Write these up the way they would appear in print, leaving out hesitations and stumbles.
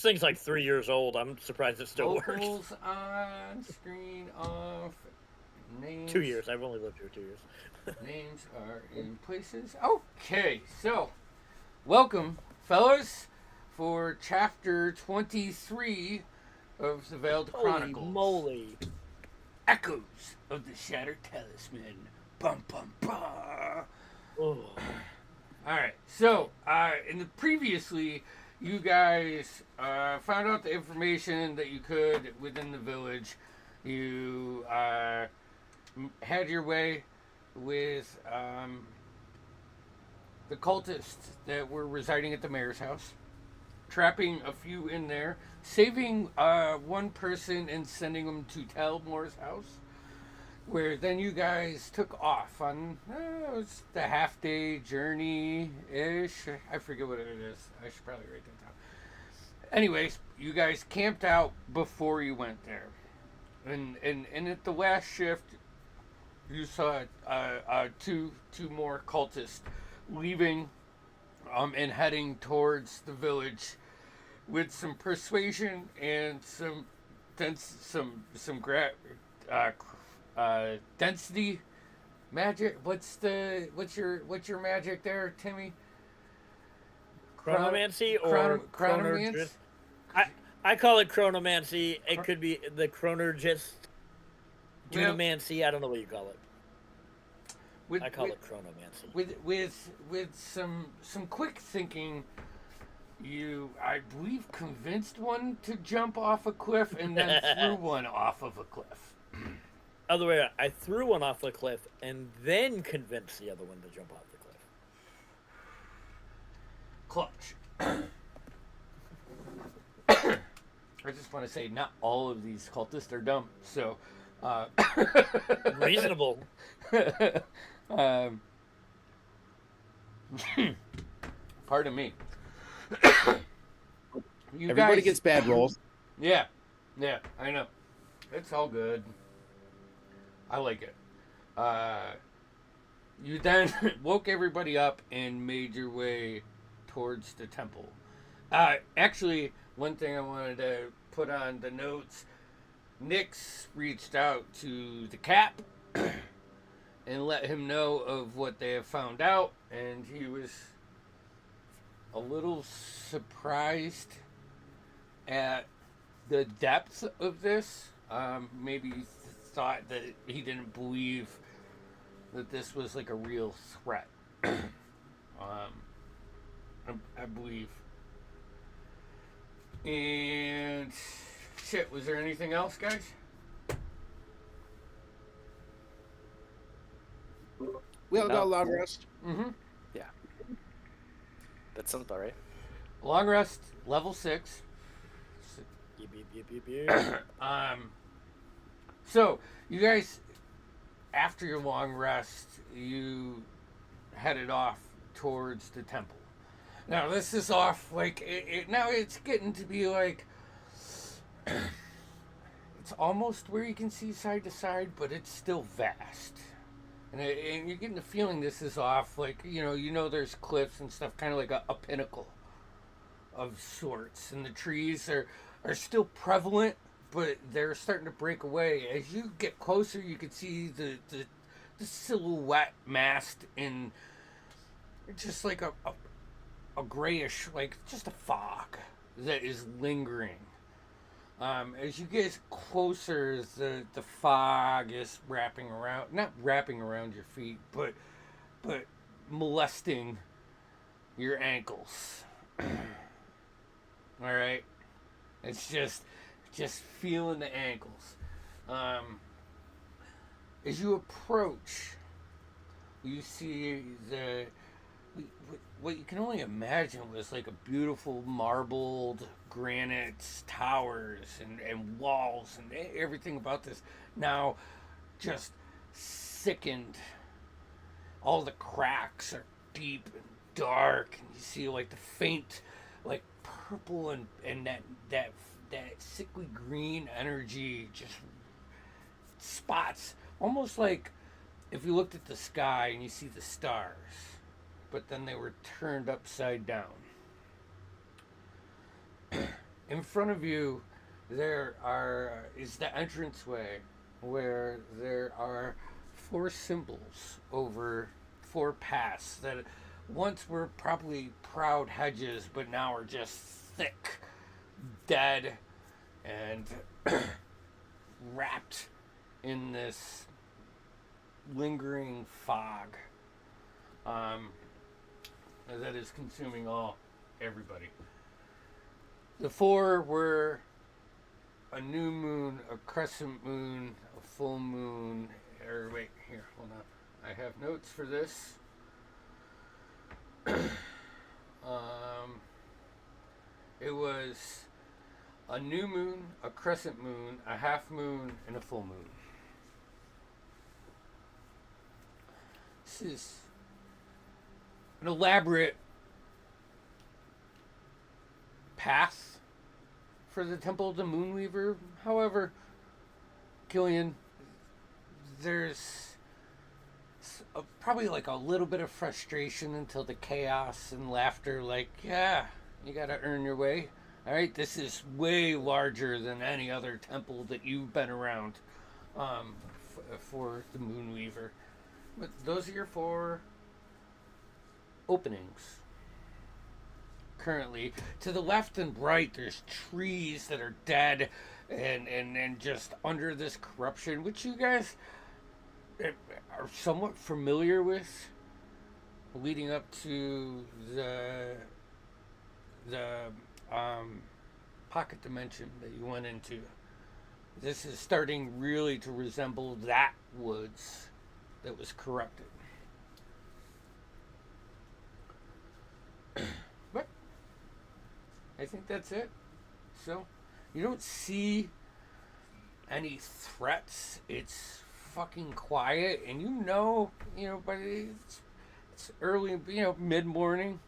thing's like 3 years old. I'm surprised it still works. Vocals on, screen off, 2 years. I've only lived here 2 years. names are in places. Okay, so welcome, fellas, for chapter 23 of the Veiled Holy Chronicles. moly! Echoes of the Shattered Talisman. Bum bum bum. Oh. Alright, so, in the previously, you guys found out the information that you could within the village. You had your way with the cultists that were residing at the mayor's house, trapping a few in there, saving one person and sending them to Talmore's house, where then you guys took off on it was the half-day journey-ish. I forget what it is. I should probably write that down. Anyways, you guys camped out before you went there. And at the last shift, you saw two more cultists leaving and heading towards the village with some persuasion and some density magic. What's your magic there, Timmy? Chronomancy or chronomancy? I call it chronomancy. It could be the chronergist. Dunamancy. I don't know what you call it. I call it chronomancy. With some quick thinking, you, I believe, convinced one to jump off a cliff and then threw one off of a cliff. Other way around. I threw one off the cliff and then convinced the other one to jump off the cliff. Clutch. I just want to say, not all of these cultists are dumb. So, reasonable. Pardon me. Everybody gets bad rolls. Yeah, I know. It's all good. I like it. You then woke everybody up and made your way towards the temple. Actually, one thing I wanted to put on the notes, Nyx reached out to the Cap and let him know of what they have found out, and he was a little surprised at the depth of this. Maybe thought that he didn't believe that this was like a real threat. I believe. And shit, was there anything else, guys? We all got a long rest. Mm-hmm. Yeah. That sounds about right. Long rest, level 6. Yep. So, you guys, after your long rest, you headed off towards the temple. Now, this is off, like, now it's getting to be like, it's almost where you can see side to side, but it's still vast. And you're getting the feeling this is off, like, you know there's cliffs and stuff, kind of like a pinnacle of sorts. And the trees are still prevalent, but they're starting to break away. As you get closer, you can see the silhouette massed in just like a grayish, like just a fog that is lingering. As you get closer, the fog is not wrapping around your feet, but molesting your ankles. All right, it's just feeling the ankles. As you approach, you see what you can only imagine was like a beautiful marbled granite towers and walls and everything about this now just sickened. All the cracks are deep and dark, and you see like the faint like purple and that sickly green energy just spots, almost like if you looked at the sky and you see the stars, but then they were turned upside down. In front of you, is the entranceway where there are four symbols over four paths that once were probably proud hedges, but now are just thick, dead, and wrapped in this lingering fog that is consuming everybody. The four were a new moon, a crescent moon, a full moon. Or wait, here, hold on. I have notes for this. It was a new moon, a crescent moon, a half moon, and a full moon. This is an elaborate path for the Temple of the Moonweaver. However, Killian, there's probably like a little bit of frustration until the chaos and laughter, like, yeah, you gotta earn your way. All right, this is way larger than any other temple that you've been around for the Moonweaver. But those are your four openings. Currently, to the left and right, there's trees that are dead and just under this corruption, which you guys are somewhat familiar with, leading up to the pocket dimension that you went into. This is starting really to resemble that woods that was corrupted. But I think that's it. So you don't see any threats. It's fucking quiet, and but it's early, mid-morning,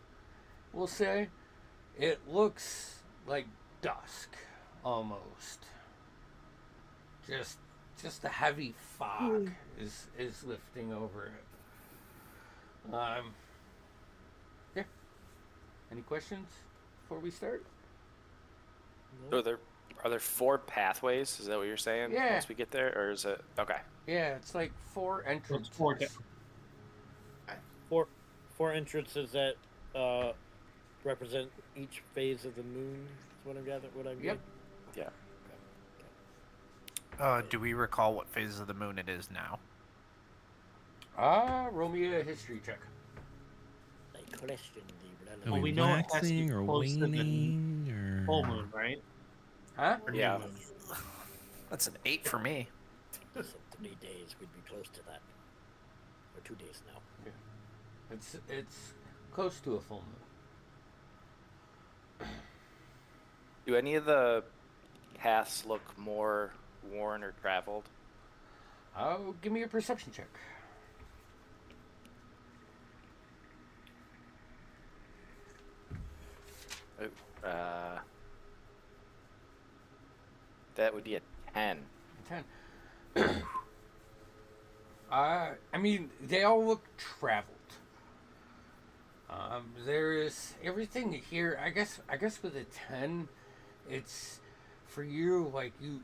we'll say. It looks like dusk almost. Just a heavy fog is lifting over it. Yeah. Any questions before we start? So are there four pathways? Is that what you're saying? Yeah. Once we get there, or is it okay? Yeah, it's like four entrances. Four entrances that represent each phase of the moon. Is what I'm gathering. What I'm Yep. Yeah. Do we recall what phase of the moon it is now? Roll me a history check. I question the Are relevance. we we know it has to be waxing or close to the waning or full moon, right? Huh? Or Yeah. new moon? That's an 8 for me. So 3 days, we'd be close to that. Or 2 days now. It's close to a full moon. Do any of the paths look more worn or traveled? Oh, give me a perception check. That would be a 10. 10. I mean, they all look traveled. There is everything here. I guess with a 10, it's for you, like you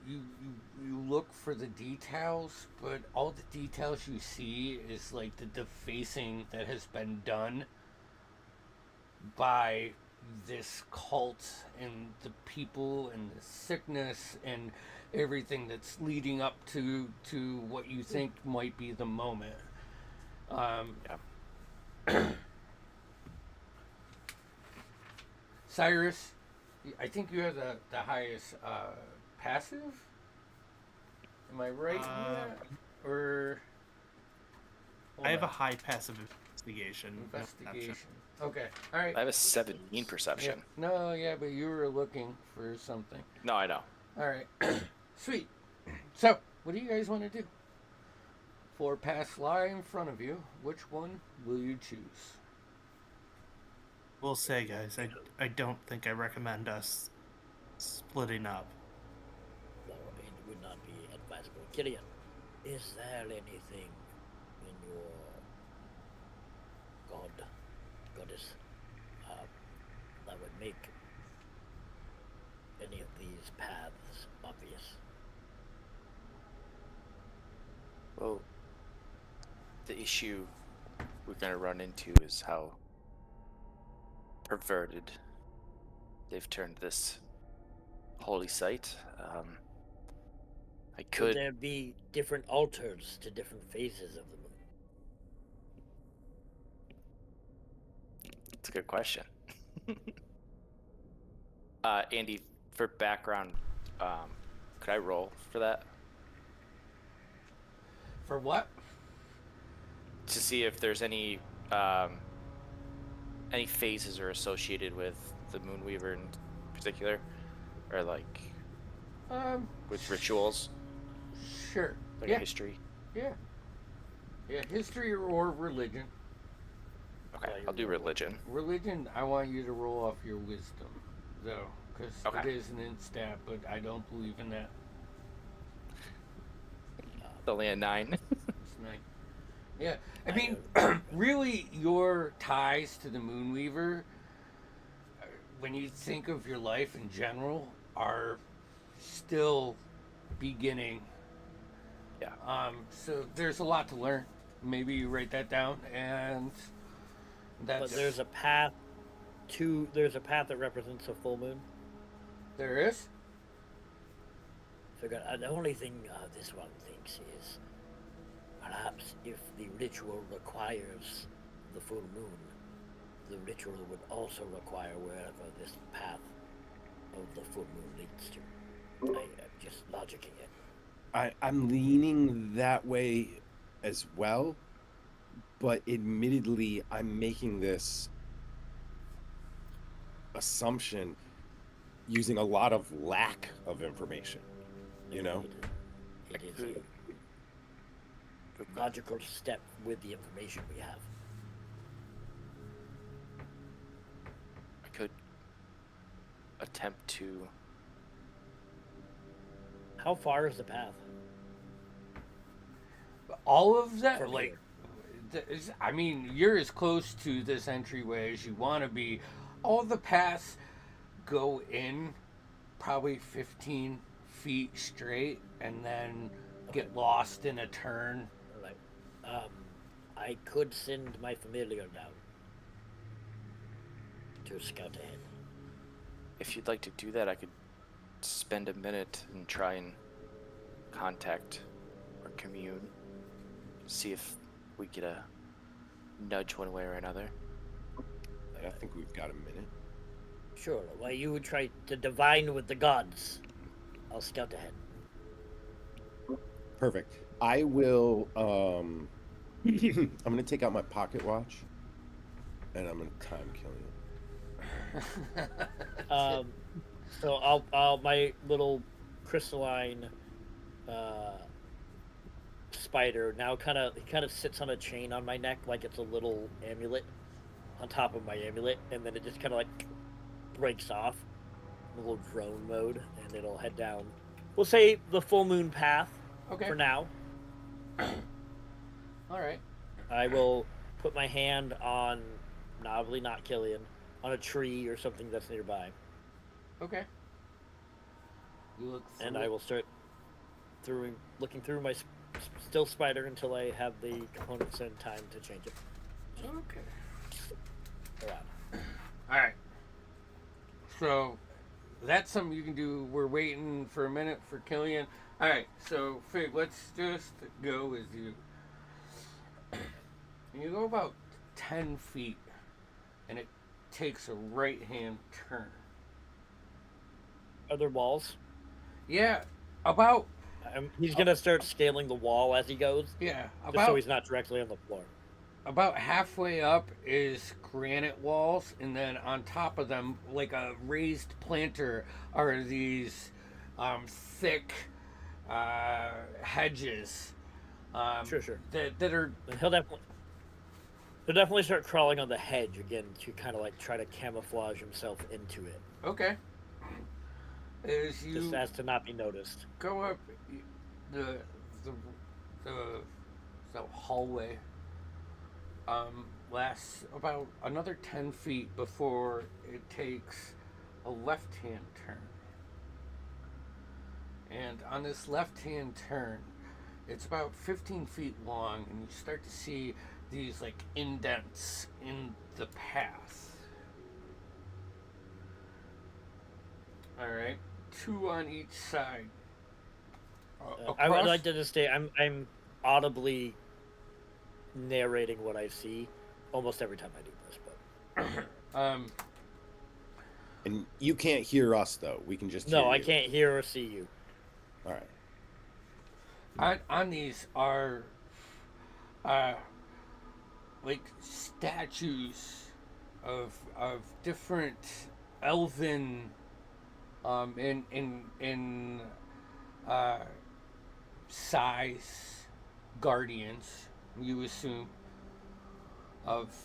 look for the details, but all the details you see is like the defacing that has been done by this cult and the people and the sickness and everything that's leading up to what you think might be the moment. Cyrus, I think you have the highest passive. Am I right in that? Or I have a high passive investigation. investigation. Okay, all right. I have a 17 perception. Yeah. No, yeah, but you were looking for something. No, I know. All right, sweet. So, what do you guys want to do? 4 paths lie in front of you. Which one will you choose? We'll say, guys, I don't think I recommend us splitting up. No, I mean, it would not be advisable. Killian, is there anything in your goddess that would make any of these paths obvious. Well, the issue we're going to run into is how perverted they've turned this holy site. I Could could. there be different altars to different phases of the moon? It's a good question. Andy, for background, could I roll for that For what? to see if there's any phases are associated with the Moonweaver in particular, or like with rituals, Sure. like Yeah. a history? Yeah. Yeah, history or religion. Okay, I'll do religion. Religion, I want you to roll off your wisdom, though, because Okay. it is an instat, but I don't believe in that. It's only a 9. It's nice. Yeah, I mean, really, your ties to the Moonweaver, when you think of your life in general, are still beginning. Yeah. So there's a lot to learn. Maybe you write that down, and that's. But there's a path that represents a full moon. There is. So the only thing this one thinks is perhaps if the ritual requires the full moon, the ritual would also require wherever this path of the full moon leads to. I'm just logicking it. I'm leaning that way as well, but admittedly, I'm making this assumption using a lot of lack of information. You know, It is a logical step with the information we have. I could attempt to. How far is the path? All of that, From like, here? I mean, you're as close to this entryway as you want to be. All the paths go in probably 15 feet straight and then get lost in a turn. Right. I could send my familiar down to scout ahead. If you'd like to do that, I could spend a minute and try and contact or commune, see if we get a nudge one way or another. I think we've got a minute. Sure. While you would try to divine with the gods, I'll scout ahead. Perfect. I will. I'm gonna take out my pocket watch, and I'm gonna time kill you. So I'll my little crystalline spider now kind of sits on a chain on my neck like it's a little amulet on top of my amulet, and then it just kind of like breaks off in a little drone mode, and it'll head down. We'll say the full moon path. Okay. For now. All right. I will put my hand on, probably not Killian, on a tree or something that's nearby. Okay. You look through And I will start looking through my still spider until I have the components in time to change it. Okay. Around. All right. So that's something you can do. We're waiting for a minute for Killian. All right. So Fig, let's just go with you. You go about 10 feet, and it takes a right-hand turn. Are there walls? Yeah, about He's gonna start scaling the wall as he goes, yeah just about so he's not directly on the floor. about halfway up is granite walls, and then on top of them, like a raised planter, are these thick hedges. Sure. That are And he'll definitely start crawling on the hedge again to kind of like try to camouflage himself into it, okay. As you just as to not be noticed. go up the hallway, lasts about another 10 feet before it takes a left-hand turn. And on this left-hand turn, it's about 15 feet long, and you start to see these like indents in the path. All right, 2 on each side. I would Across- like to just say I'm audibly narrating what I see almost every time I do this, but And you can't hear us though. We can just no, hear I you. can't hear or see you. All right. on these are like statues of different elven in size guardians, you assume, of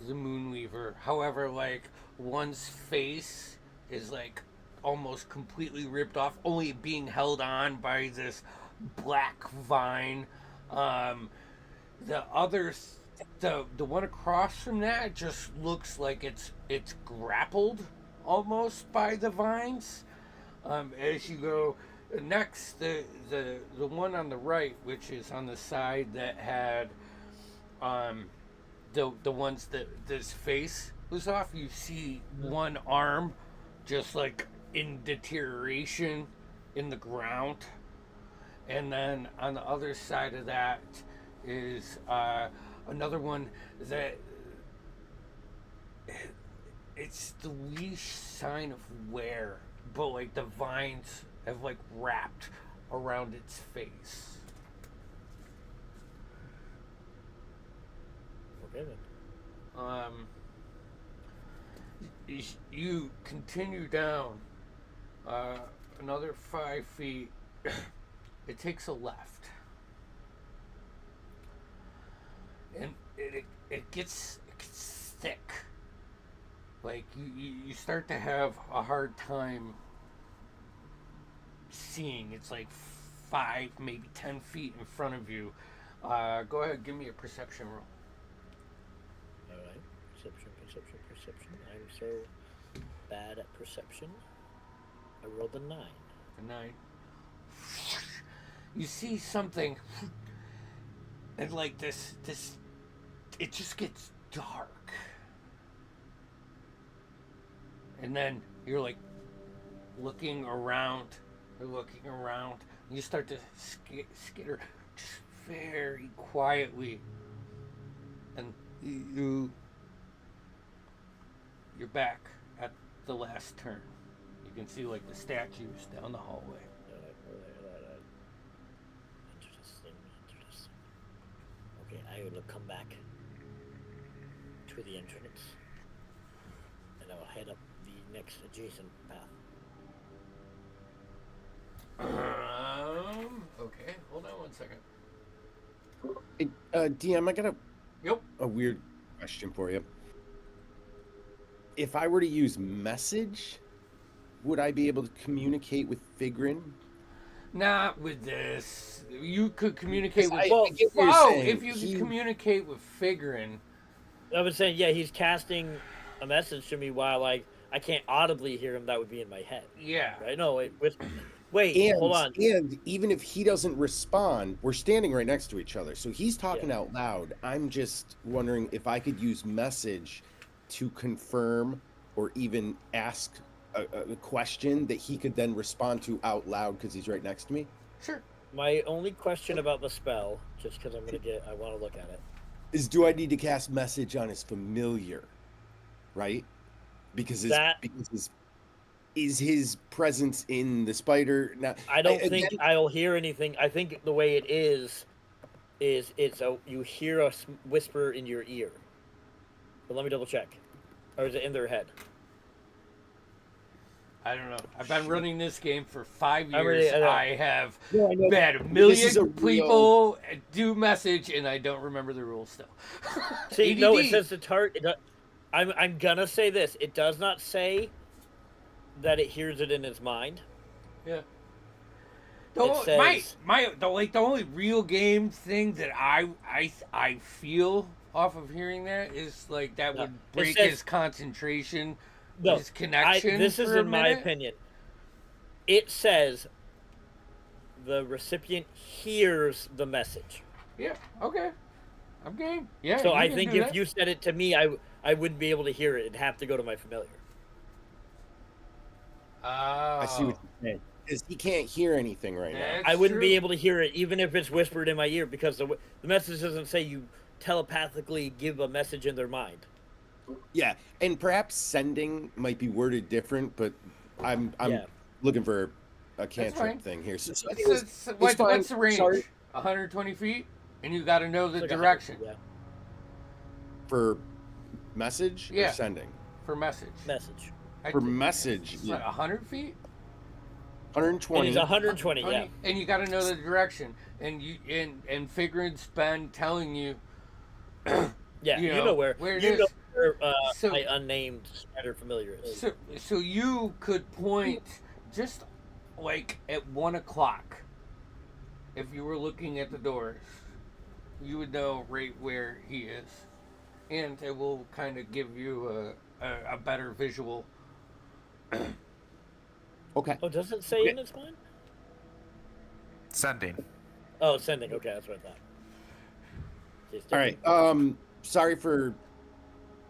the Moonweaver. However, like one's face is like almost completely ripped off, only being held on by this black vine. The others, the one across from that just looks like it's grappled almost by the vines. As you go next, the one on the right, which is on the side that had the ones that this face was off, you see one arm just like in deterioration in the ground, and then on the other side of that is another one that it's the least sign of wear, but like the vines have like wrapped around its face. Okay then. You continue down another 5 feet. It takes a left, and it gets thick. Like you start to have a hard time seeing. It's like 5, maybe 10 feet in front of you. Go ahead, give me a perception roll. All right. Perception. I'm so bad at perception. I rolled a 9. A 9. You see something, and like this, it just gets dark, and then you're like looking around. You're looking around. And you start to skitter just very quietly, and you're back at the last turn. You can see like the statues down the hallway. Interesting. Okay, I will come back to the entrance, and I will head up the next adjacent path. Okay, hold on 1 second. Hey, DM, I got Yep. a weird question for you. If I were to use message, would I be able to communicate with Figrin? Not with this. You could communicate with. I get what you're Wow, saying. if you could communicate with Figurin. I was saying, yeah, he's casting a message to me while I can't audibly hear him. That would be in my head. Yeah. Right? No, wait, hold on. And even if he doesn't respond, we're standing right next to each other. So he's talking out loud. I'm just wondering if I could use message to confirm or even ask a question that he could then respond to out loud because he's right next to me. Sure. My only question about the spell, just because I want to look at it. Is do I need to cast message on his familiar? Right? Because is his presence in the spider now? I don't think I'll hear anything. I think the way it is you hear a whisper in your ear. But let me double check. Or is it in their head? I don't know. I've been running this game for 5 I years. really- I have No, I know. had a This million is a people do message, and I don't remember the rules still. See, no, it ADD. says the target. I'm gonna say this. It does not say that it hears it in its mind. Yeah. It says- The only real game thing that I feel off of hearing that is like that No, would it break says- his concentration, No, his connection. this is for a in my minute. opinion. It says the recipient hears the message. Yeah. Okay. I'm game. Yeah. So you I can think do if that. you said it to me, I wouldn't be able to hear it. It'd have to go to my familiar. I see what Oh, you're saying. Because he can't hear anything right now. that's I wouldn't be true. able to hear it, even if it's whispered in my ear, because the message doesn't say you telepathically give a message in their mind. Yeah, and perhaps sending might be worded different, but I'm Yeah. looking for a fine. cantrip thing here. So It's, anyways, it's, it's what's, fine. what's the range? Sorry 120 feet, and you got to know the It's like 100 direction feet, yeah. for message Yeah. or sending. for message. Message. For message, it's yeah. like 100 feet. 120. It is 120, yeah. And you got to know the direction, and and Figurin's been telling you. Yeah, You you know know where. where it you is. know where So- my unnamed spider familiar is. So you could point just like at 1 o'clock. If you were looking at the doors, you would know right where he is, and it will kind of give you a better visual. Okay. Oh, does it say in its mind? Sending. Oh, it's sending. Okay, that's what I thought. Just All right. Sorry for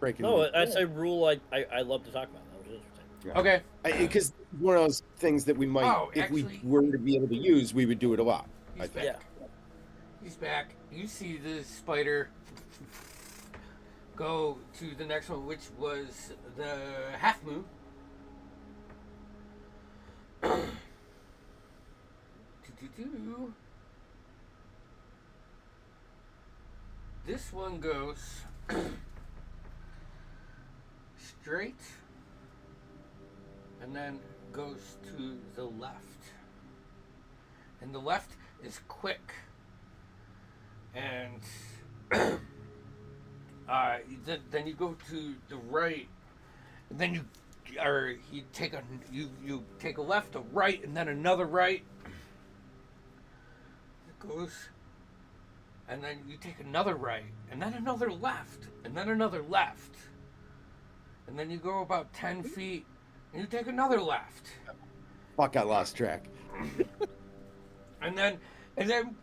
breaking. No, that's a rule I love to talk about. That was interesting. Okay. Because one of those things that we might, Oh, if we actually- were to be able to use, we would do it a lot. I He's think. Yeah. He's back. You see the spider go to the next one, which was the half moon. Do-do-do. This one goes straight and then goes to the left. And the left is quick. And then you go to the right, and then you take a left, a right, and then another right. It goes, and then you take another right, and then another left, and then another left, and then you go about 10 feet, and you take another left. Fuck, I lost track. And then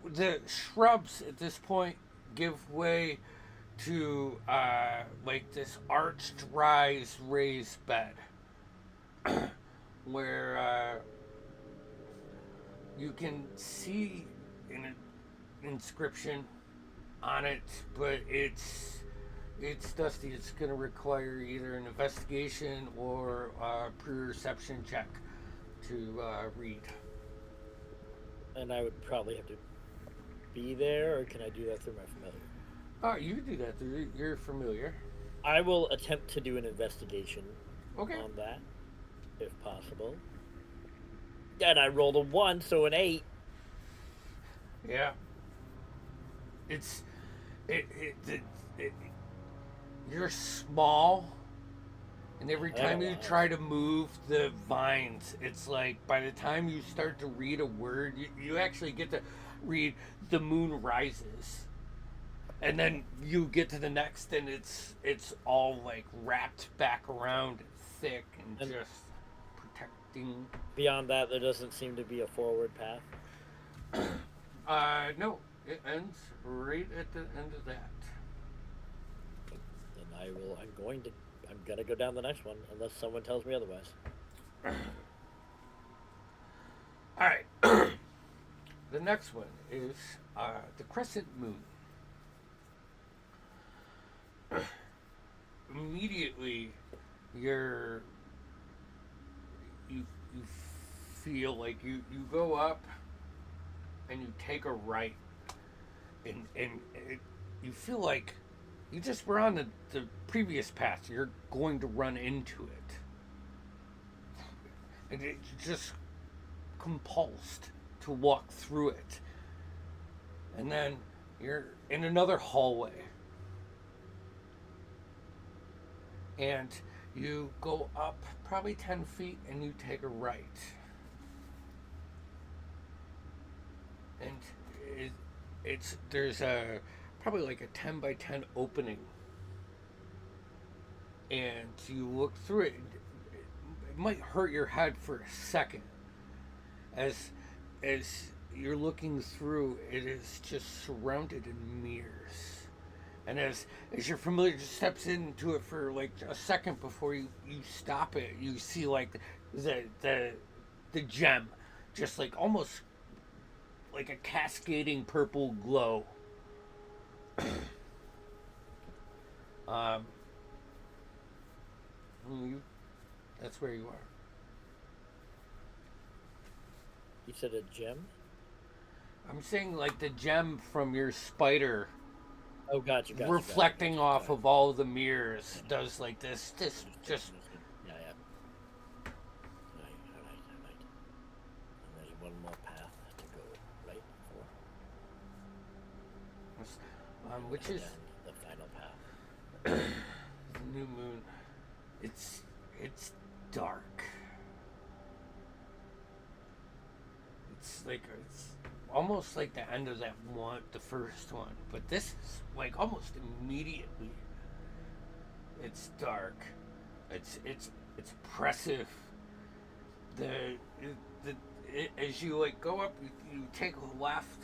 the shrubs at this point give way to like this arched raised bed where you can see an inscription on it, but it's dusty. It's going to require either an investigation or a perception check to read. And I would probably have to be there, or can I do that through my familiar? Oh, you can do that. You're familiar. I will attempt to do an investigation Okay. on that, if possible. And I rolled a 1, so an 8. Yeah. You're small, and every time you try to move the vines, it's like by the time you start to read a word, you actually get to read "the moon rises," and then you get to the next, and it's all like wrapped back around, thick, and just protecting. Beyond that, there doesn't seem to be a forward path. No, it ends right at the end of that. Then I'm gonna go down the next one, unless someone tells me otherwise. All right. The next one is the crescent moon. Immediately, you feel like you go up and you take a right, and you feel like you just were on the previous path. You're going to run into it, and it's just compulsed to walk through it. And then you're in another hallway, and you go up probably 10 feet and you take a right. And there's probably like a 10 by 10 opening, and you look through it. It might hurt your head for a second as you're looking through, it is just surrounded in mirrors. And as your familiar just steps into it for like a second before you stop it, you see like the gem, just like almost like a cascading purple glow. Um, you, that's where you are. You said a gem? I'm saying like the gem from your spider Oh, gotcha, reflecting off of all the mirrors does like this just Understood. Yeah, yeah. All right. And there's one more path to go, right? which is And the final path. the new moon. It's dark. It's almost like the end of that one, the first one, but this is like almost immediately. It's dark. It's oppressive. As you like go up, you take a left,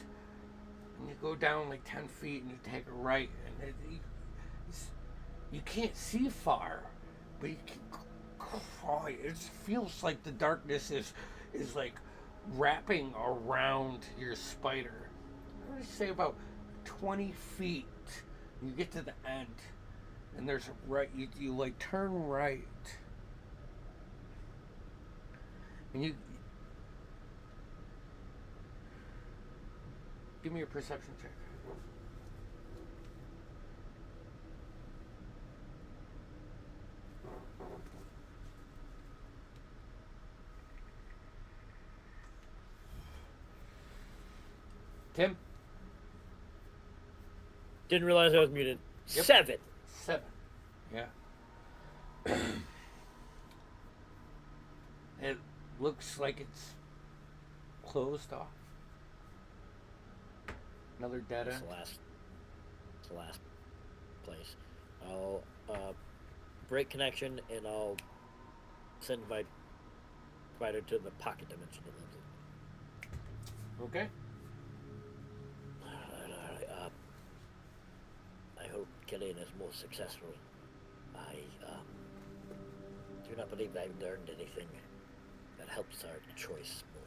and you go down like 10 feet, and you take a right, and you can't see far, but you can. Oh, it feels like the darkness is like wrapping around your spider. I would say about 20 feet. You get to the end, and there's a right. You like turn right, and you give me a perception check. Tim? Didn't realize I was muted. Yep. 7. 7. Yeah. It looks like it's closed off. Another dead It's end. the last place. I'll break connection and I'll send my spider to the pocket dimension of the Okay. I hope Killian is more successful. I do not believe I've learned anything that helps our choice more.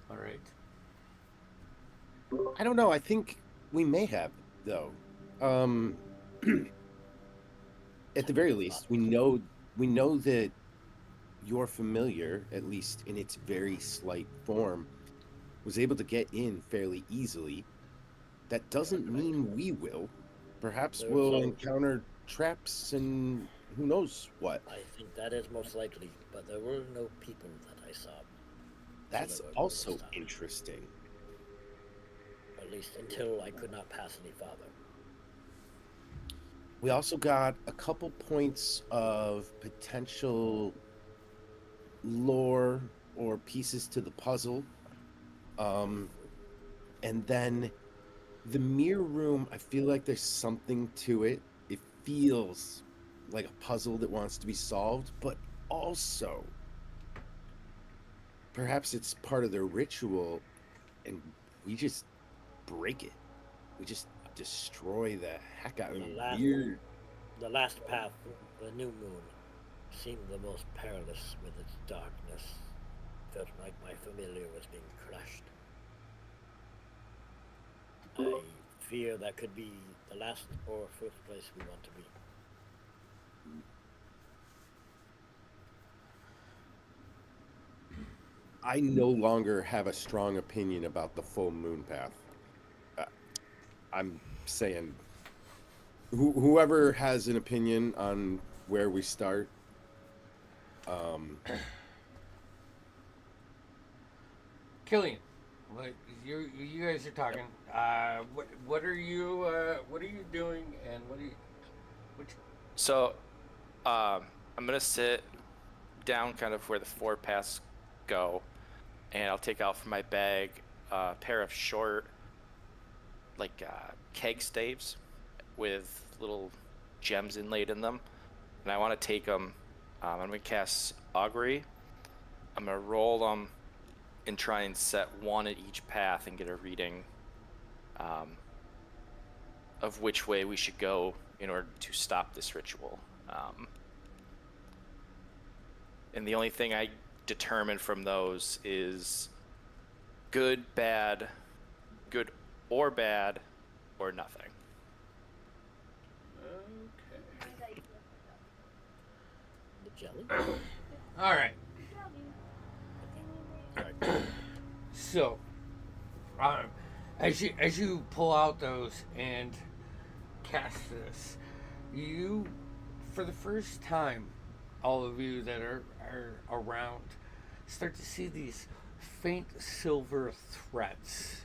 All right. I don't know. I think we may have, though. At the very least, we know that your familiar, at least in its very slight form, was able to get in fairly easily. That doesn't mean we will. Perhaps There's we'll also- encounter traps and who knows what. I think that is most likely, but there were no people that I saw. That's that were also noticed on it. interesting. At least until I could not pass any farther. We also got a couple points of potential lore or pieces to the puzzle. And then the mirror room, I feel like there's something to it. It feels like a puzzle that wants to be solved, but also perhaps it's part of their ritual and we just break it. We just destroy the heck out of it. The last path, the new moon, seemed the most perilous with its darkness. Felt like my familiar was being crushed. I fear that could be the last or first place we want to be. I no longer have a strong opinion about the full moon path. I'm saying whoever has an opinion on where we start, Killian, what you guys are talking. What are you doing and So, I'm gonna sit down kind of where the 4 paths go, and I'll take out from my bag a pair of short, like keg staves with little gems inlaid in them, and I want to take them I'm gonna cast Augury. I'm gonna roll them and try and set one at each path and get a reading of which way we should go in order to stop this ritual. And the only thing I determine from those is good, bad, good or bad, or nothing. Okay. The jelly? All right. Alright. So, as you pull out those and cast this, you, for the first time, all of you that are around, start to see these faint silver threads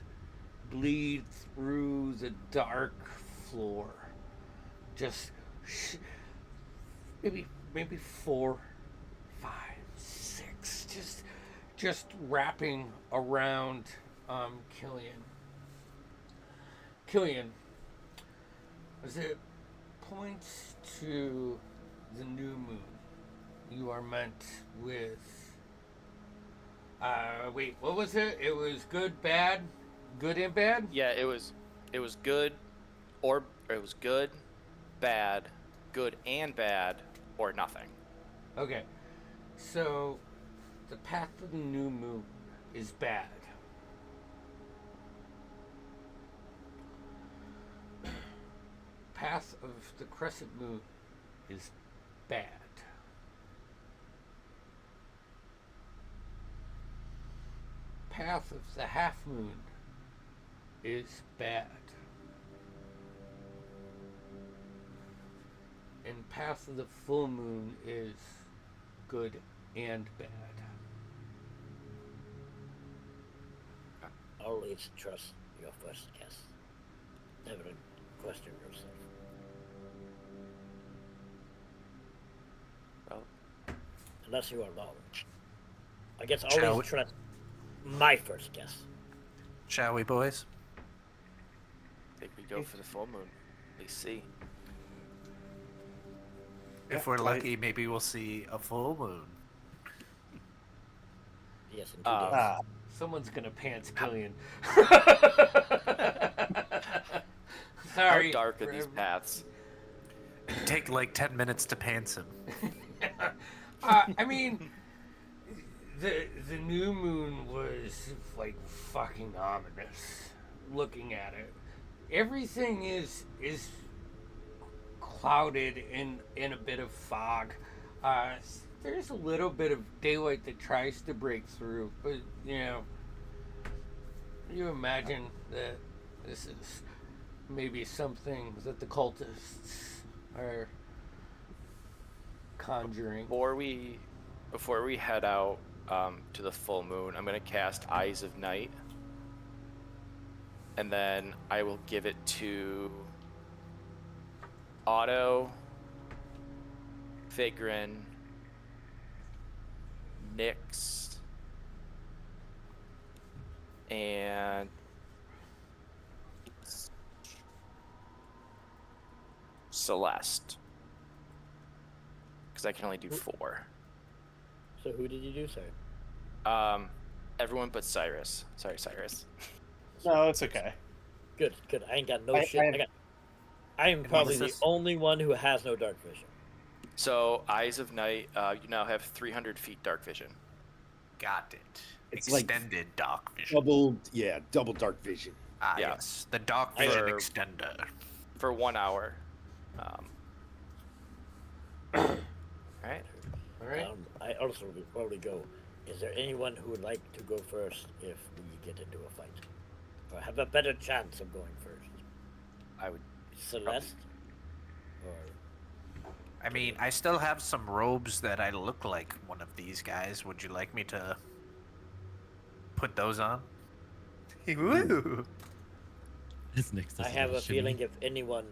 bleed through the dark floor. Just maybe 4, 5, 6, just wrapping around Killian. Killian, as it points to the new moon, you are meant with. Wait, what was it? It was good and bad? Yeah, it was good, or it was good, bad, good and bad, or nothing. Okay, so the path of the new moon is bad. Path of the crescent moon is bad. Path of the half moon is bad. And path of the full moon is good and bad. Always trust your first guess. Never question yourself. Well, Unless you are wrong. I guess Shall always we- trust my first guess. Shall we, boys? I think we go for the full moon. We see. If we're lucky, maybe we'll see a full moon. Yes, in 2 Ah. days. Someone's gonna pants Killian. How Sorry. dark are for these every- paths? Take like 10 minutes to pants him. I mean, the new moon was like fucking ominous. Looking at it, everything is clouded in a bit of fog. There's a little bit of daylight that tries to break through, but you imagine that this is maybe something that the cultists are conjuring. Before we head out to the full moon, I'm gonna cast Eyes of Night, and then I will give it to Otto, Figrin, Nyx, and Celeste, because I can only do 4. So who did you do, sir? Everyone but Cyrus. Sorry, Cyrus. No, it's okay. Good. I ain't got no I- shit. I am probably the this- only one who has no dark vision. So, Eyes of Night, you now have 300 feet dark vision. Got it. It's like- Extended dark vision. Double dark vision. Ah, yeah. yes. The dark vision For- extender. For 1 hour. Alright. All right. I also, before we go, is there anyone who would like to go first if we get into a fight? Or have a better chance of going first? I would. Celeste? Or I mean, I still have some robes that I look like one of these guys. Would you like me to put those on? Woo! His next I have a feeling if anyone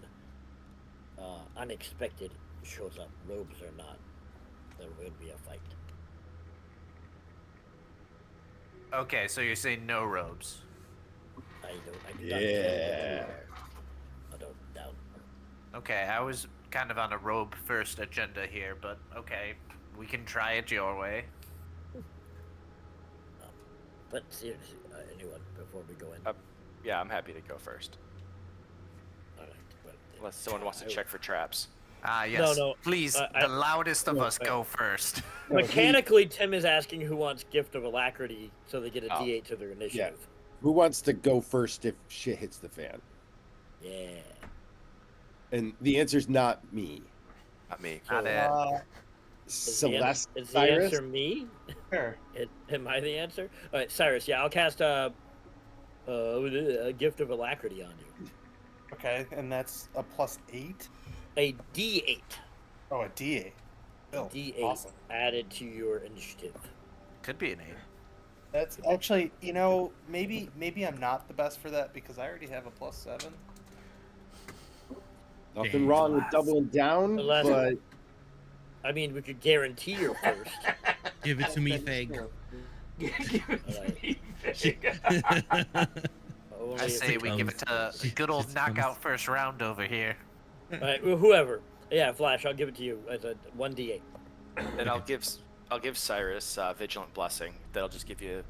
unexpected shows up, robes or not, there will be a fight. Okay, so you're saying no robes. I do not care what you Yeah. wear. I don't doubt. Okay, I was kind of on a robe first agenda here, but okay. We can try it your way. But seriously, anyone before we go in. Yeah, I'm happy to go first. All right. Well, Unless someone wants to check for traps. Ah, yes. no, Please, the loudest of us go first. mechanically, Tim is asking who wants Gift of Alacrity so they get a Oh. D8 to their initiative. Who wants to go first if shit hits the fan? Yeah. And the answer's not me. Not me. Not it. Celeste, Is the Cyrus? answer me? Sure. Am I the answer? All right, Cyrus. Yeah, I'll cast a Gift of Alacrity on you. Okay, and that's a +8. A D8. Oh, a D8. Oh, D8 awesome. added to your initiative. Could be an 8. That's actually, maybe I'm not the best for that because I already have a +7. Nothing wrong with doubling down, Unless- but I mean, we could guarantee you're first. Give it to me, Fag. Only I if say it we give it comes- to a good old just comes- knockout first round over here. All right, whoever. Yeah, Flash. I'll give it to you as a 1d8. And I'll give Cyrus Vigilant Blessing. That'll just give you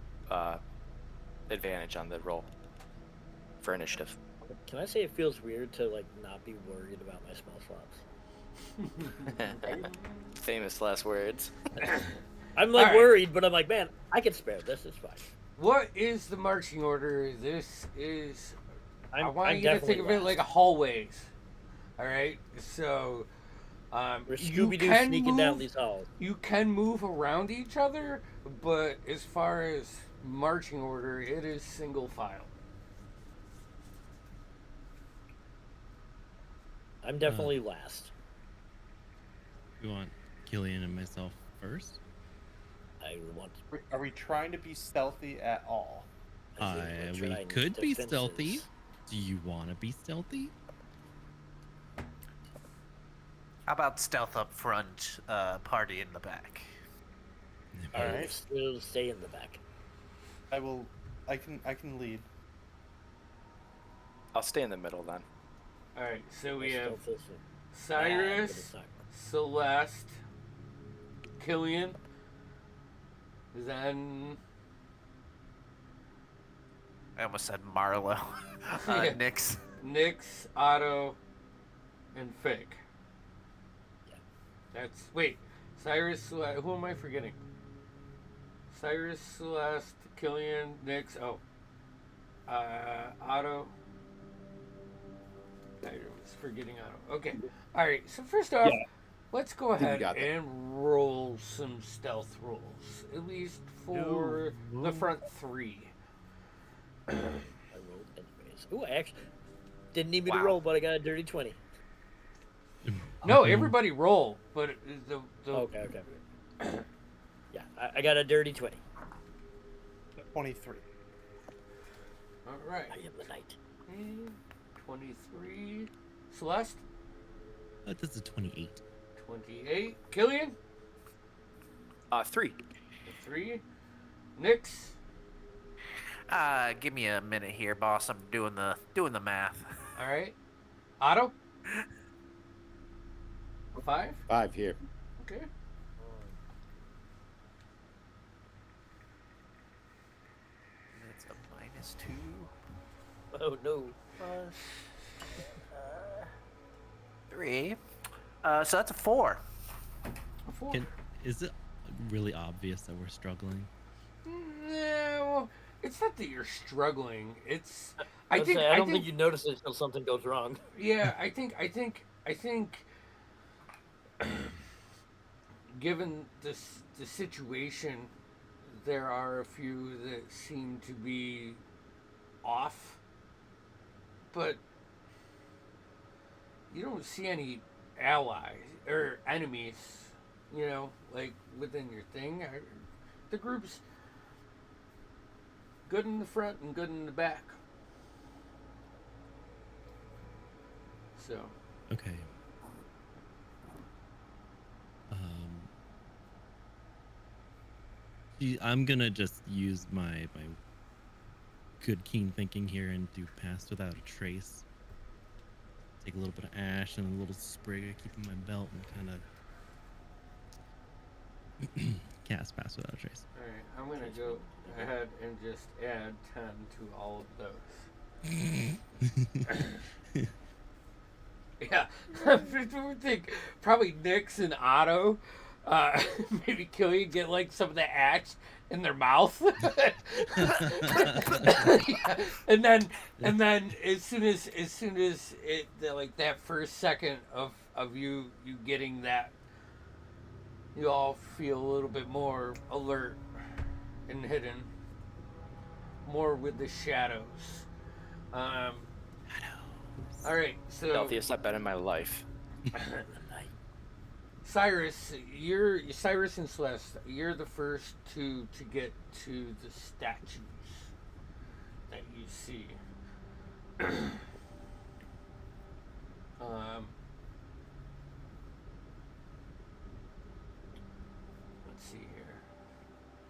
advantage on the roll for initiative. Can I say it feels weird to like not be worried about my spell slots? Famous last words. I'm like All right. worried, but I'm like, man, I can spare this. It's fine. What is the marching order? This is. I want I'm you to think definitely of it like a last. hallways. All right, so We're you Scooby Doo can sneaking down move- these halls. You can move around each other, but as far as marching order, it is single file. I'm definitely last. You want Killian and myself first? I want. Are we trying to be stealthy at all? I think we're We trying could be defenses. stealthy. Do you want to be stealthy? How about stealth up front, party in the back? All We'll right. still stay in the back. I can lead. I'll stay in the middle then. All right, so we We'll have still listen. But Cyrus, it's not- Celeste, Killian, then I almost said Marlo. Yeah. Nyx. Nyx, Otto, and Fig. Yeah. That's wait. Cyrus, Celeste. Who am I forgetting? Cyrus, Celeste, Killian, Nyx. Oh, Otto. I was forgetting Otto. Okay. All right. So first off, Yeah. let's go think we ahead got that. and roll some stealth rolls, at least for the front three. I rolled anyways. Ooh, I actually didn't need me to Wow. roll, but I got a dirty 20. No, everybody roll, but the Okay. Yeah, I got a dirty 20. 23. All right. I am the knight. 23. Celeste, That's a 28. 28. Killian, 3. 3. Nyx, Give me a minute here, boss. I'm doing the math. all right. Otto, 5. 5 here. Okay. That's a -2. Oh no. 3. So that's a 4. A 4. Is it really obvious that we're struggling? No, it's not that you're struggling. It's I I don't think think you notice it until something goes wrong. yeah, I think given the situation, there are a few that seem to be off, but you don't see any allies or enemies, like within your thing. The group's good in the front and good in the back. So, Okay. I'm gonna just use my good keen thinking here and do pass without a trace. Take a little bit of ash and a little sprig I keep in my belt and kind of Cast pass without a trace. All right, I'm gonna go ahead and just add 10 to all of those. Yeah, I would think probably Nyx and Otto, maybe Killian get like some of the axe in their mouth, yeah. and then as soon as it like that first second of you getting that, you all feel a little bit more alert and hidden, more with the shadows. All right, so Healthiest I've been in my life. Cyrus, Cyrus and Celeste. You're the first to get to the statues that you see. Let's see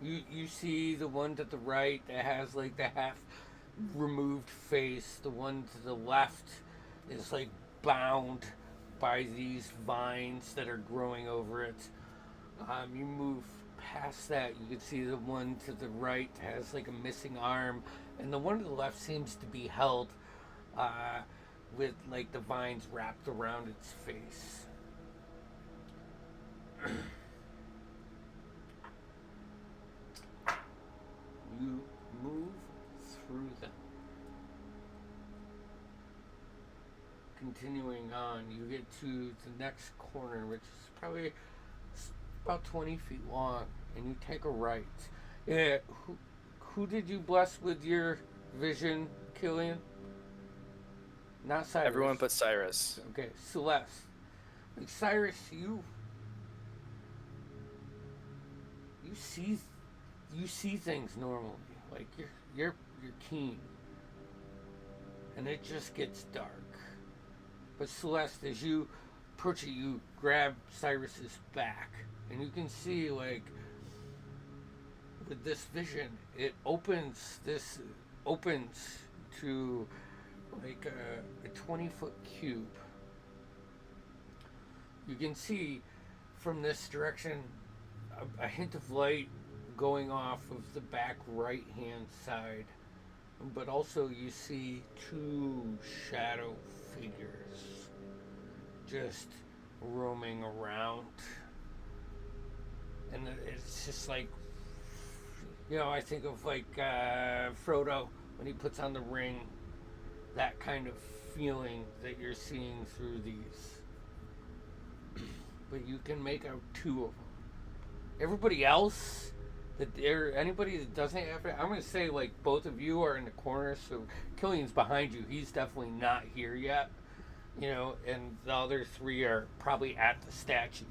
here. You see the one to the right that has like the half removed face. The one to the left is like bound by these vines that are growing over it. You move past that, you can see the one to the right has like a missing arm, and the one to the left seems to be held with like the vines wrapped around its face. You move through them. Continuing on, you get to the next corner, which is probably about 20 feet long, and you take a right. Yeah, who did you bless with your vision, Killian? Not Cyrus. Everyone but Cyrus. Okay, Celeste. Like Cyrus, you see things normally. Like you're keen, and it just gets dark. But Celeste, as you approach it, you grab Cyrus's back, and you can see, like, with this vision, it opens to like a 20-foot cube. You can see from this direction a hint of light going off of the back right-hand side, but also you see two shadow figures just roaming around, and it's just like, you know, I think of like Frodo when he puts on the ring, that kind of feeling that you're seeing through these. But you can make out two of them. Everybody else, anybody that doesn't have it, I'm going to say like both of you are in the corner, so Killian's behind you. He's definitely not here yet, you know, and the other three are probably at the statues,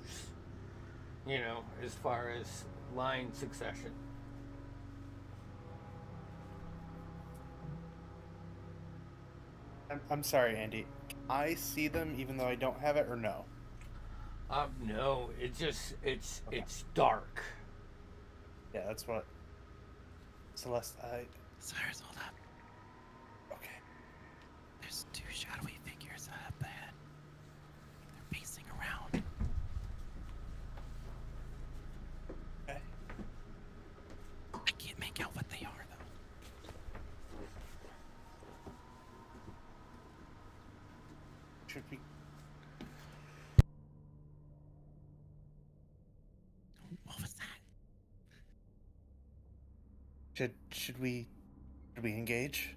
you know, as far as line succession. I'm sorry, Andy. I see them even though I don't have it, or no? No, it's dark. Yeah, that's what. Celeste, Cyrus, hold up. Okay. There's two shadowy figures up ahead. They're pacing around. Okay. I can't make out what they are, though. Should we? What was that? Should we engage?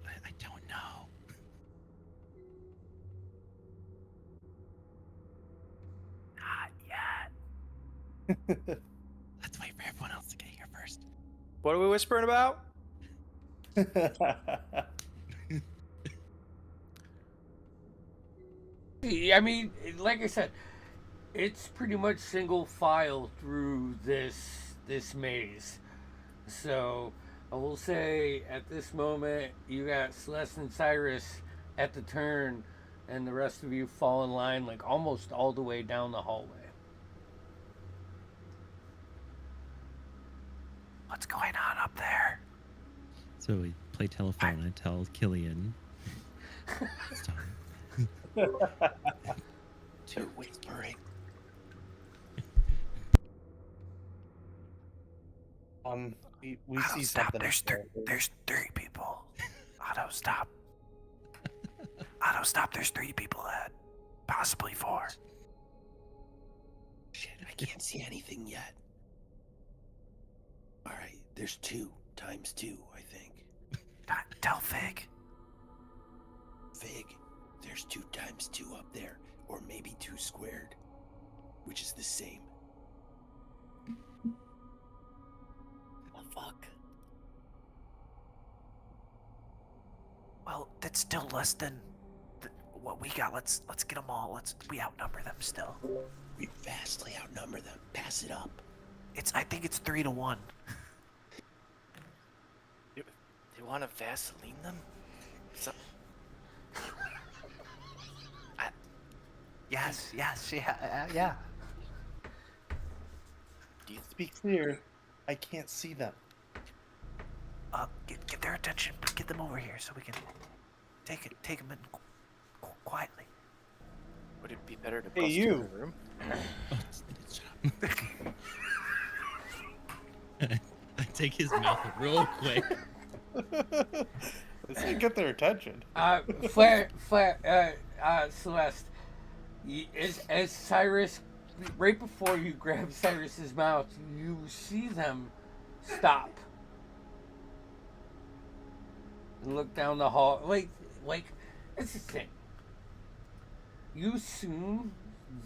I don't know. Not yet. Let's wait for everyone else to get here first. What are we whispering about? I mean, like I said, it's pretty much single file through this maze. So I will say at this moment you got Celeste and Cyrus at the turn, and the rest of you fall in line like almost all the way down the hallway. What's going on up there? So we play telephone. I tell Killian. It's time. They're whispering. We Otto, see stop. something. There's 3 people. Otto, stop. Otto, stop. There's 3 people ahead. Possibly 4. Shit, I can't see anything yet. All right, there's 2 times 2, I think. Tell Fig. Fig, there's 2 times 2 up there, or maybe 2 squared, which is the same. Oh, fuck. Well, that's still less than what we got. Let's get them all. We outnumber them still. We vastly outnumber them. Pass it up. I think it's 3 to 1. You want to Vaseline them? So, Yes, yeah. do you To be clear, I can't see them. Get their attention. Get them over here so we can take them in quietly. would it be better to Hey, bust you. in the room? I take his mouth real quick. Let's get their attention. Celeste, as Cyrus, right before you grab Cyrus's mouth, you see them stop and look down the hall. Like that's the thing. You assume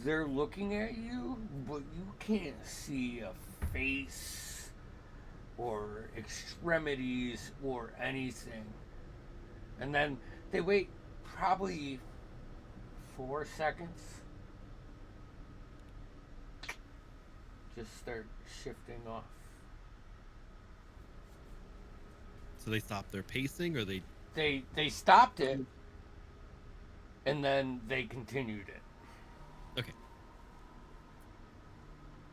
they're looking at you, but you can't see a face or extremities or anything. And then they wait probably 4 seconds. Just start shifting off. So they stopped their pacing, or they They stopped it, and then they continued it. okay.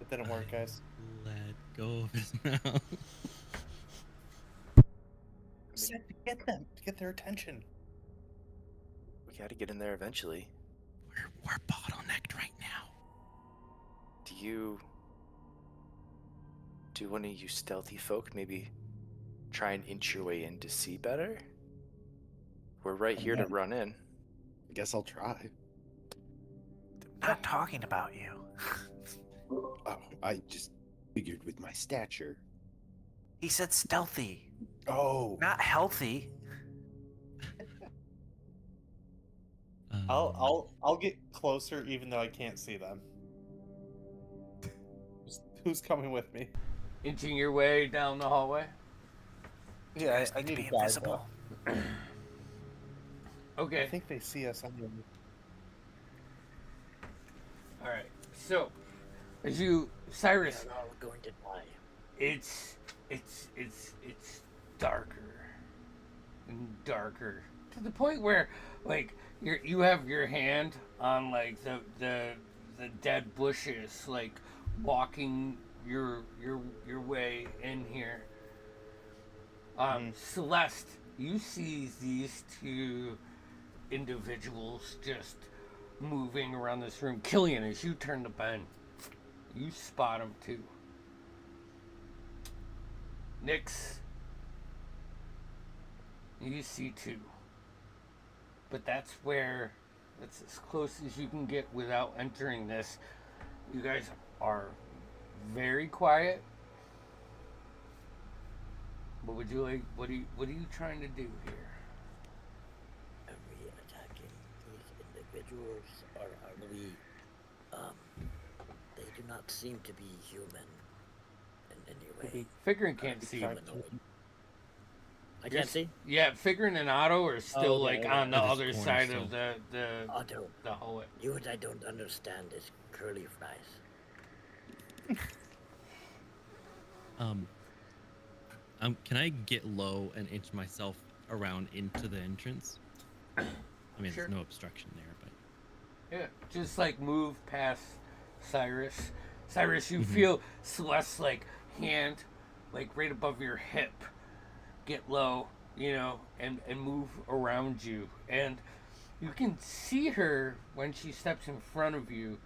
It didn't work, guys. Let go of his mouth. Said to get them, to get their attention. We got to get in there eventually. We're bottlenecked right now. Do one of you stealthy folk maybe try and inch your way in to see better? We're right here to run in. I guess I'll try. I'm not talking about you. Oh, I just figured with my stature. He said stealthy, Oh, not healthy. I'll get closer even though I can't see them. Who's coming with me? Inching your way down the hallway. Yeah, I Need to need be a guide, invisible. though. I Okay. think they see us anyway. All right. So, as you, Cyrus, They're all going to die. it's darker and darker to the point where like you have your hand on like the dead bushes, like walking your way in here. Celeste, you see these 2 individuals just moving around this room. Killian, as you turn to Ben, you spot them too. Nyx, you see 2. But that's as close as you can get without entering this. You guys are very quiet. What would you like? What are you trying to do here? Are we attacking these individuals, or are we, they do not seem to be human in any way. Figuring can't see. Humanoid. I can't see? Yeah, Figuring and Otto are still like on the They're just other corner side still. of the Otto, hallway. you what I don't understand is curly fries. Can I get low and inch myself around into the entrance? I mean, Sure. there's no obstruction there, but Yeah, just like move past Cyrus. Cyrus, you feel Celeste's like hand, like right above your hip, get low, and move around you. And You can see her when she steps in front of you,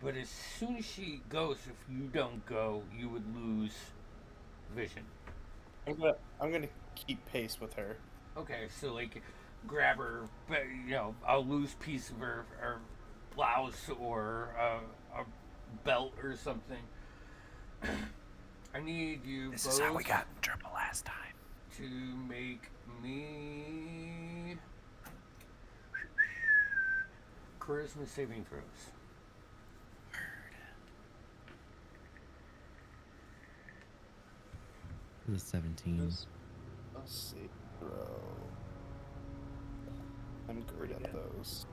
but as soon as she goes, if you don't go, you would lose vision. I'm gonna keep pace with her. Okay, so like grab her, a loose piece of her blouse or a belt or something. I need you This both is how we got in trouble last time. to make me charisma saving throws. The 17. Let's see, bro. I'm good at those.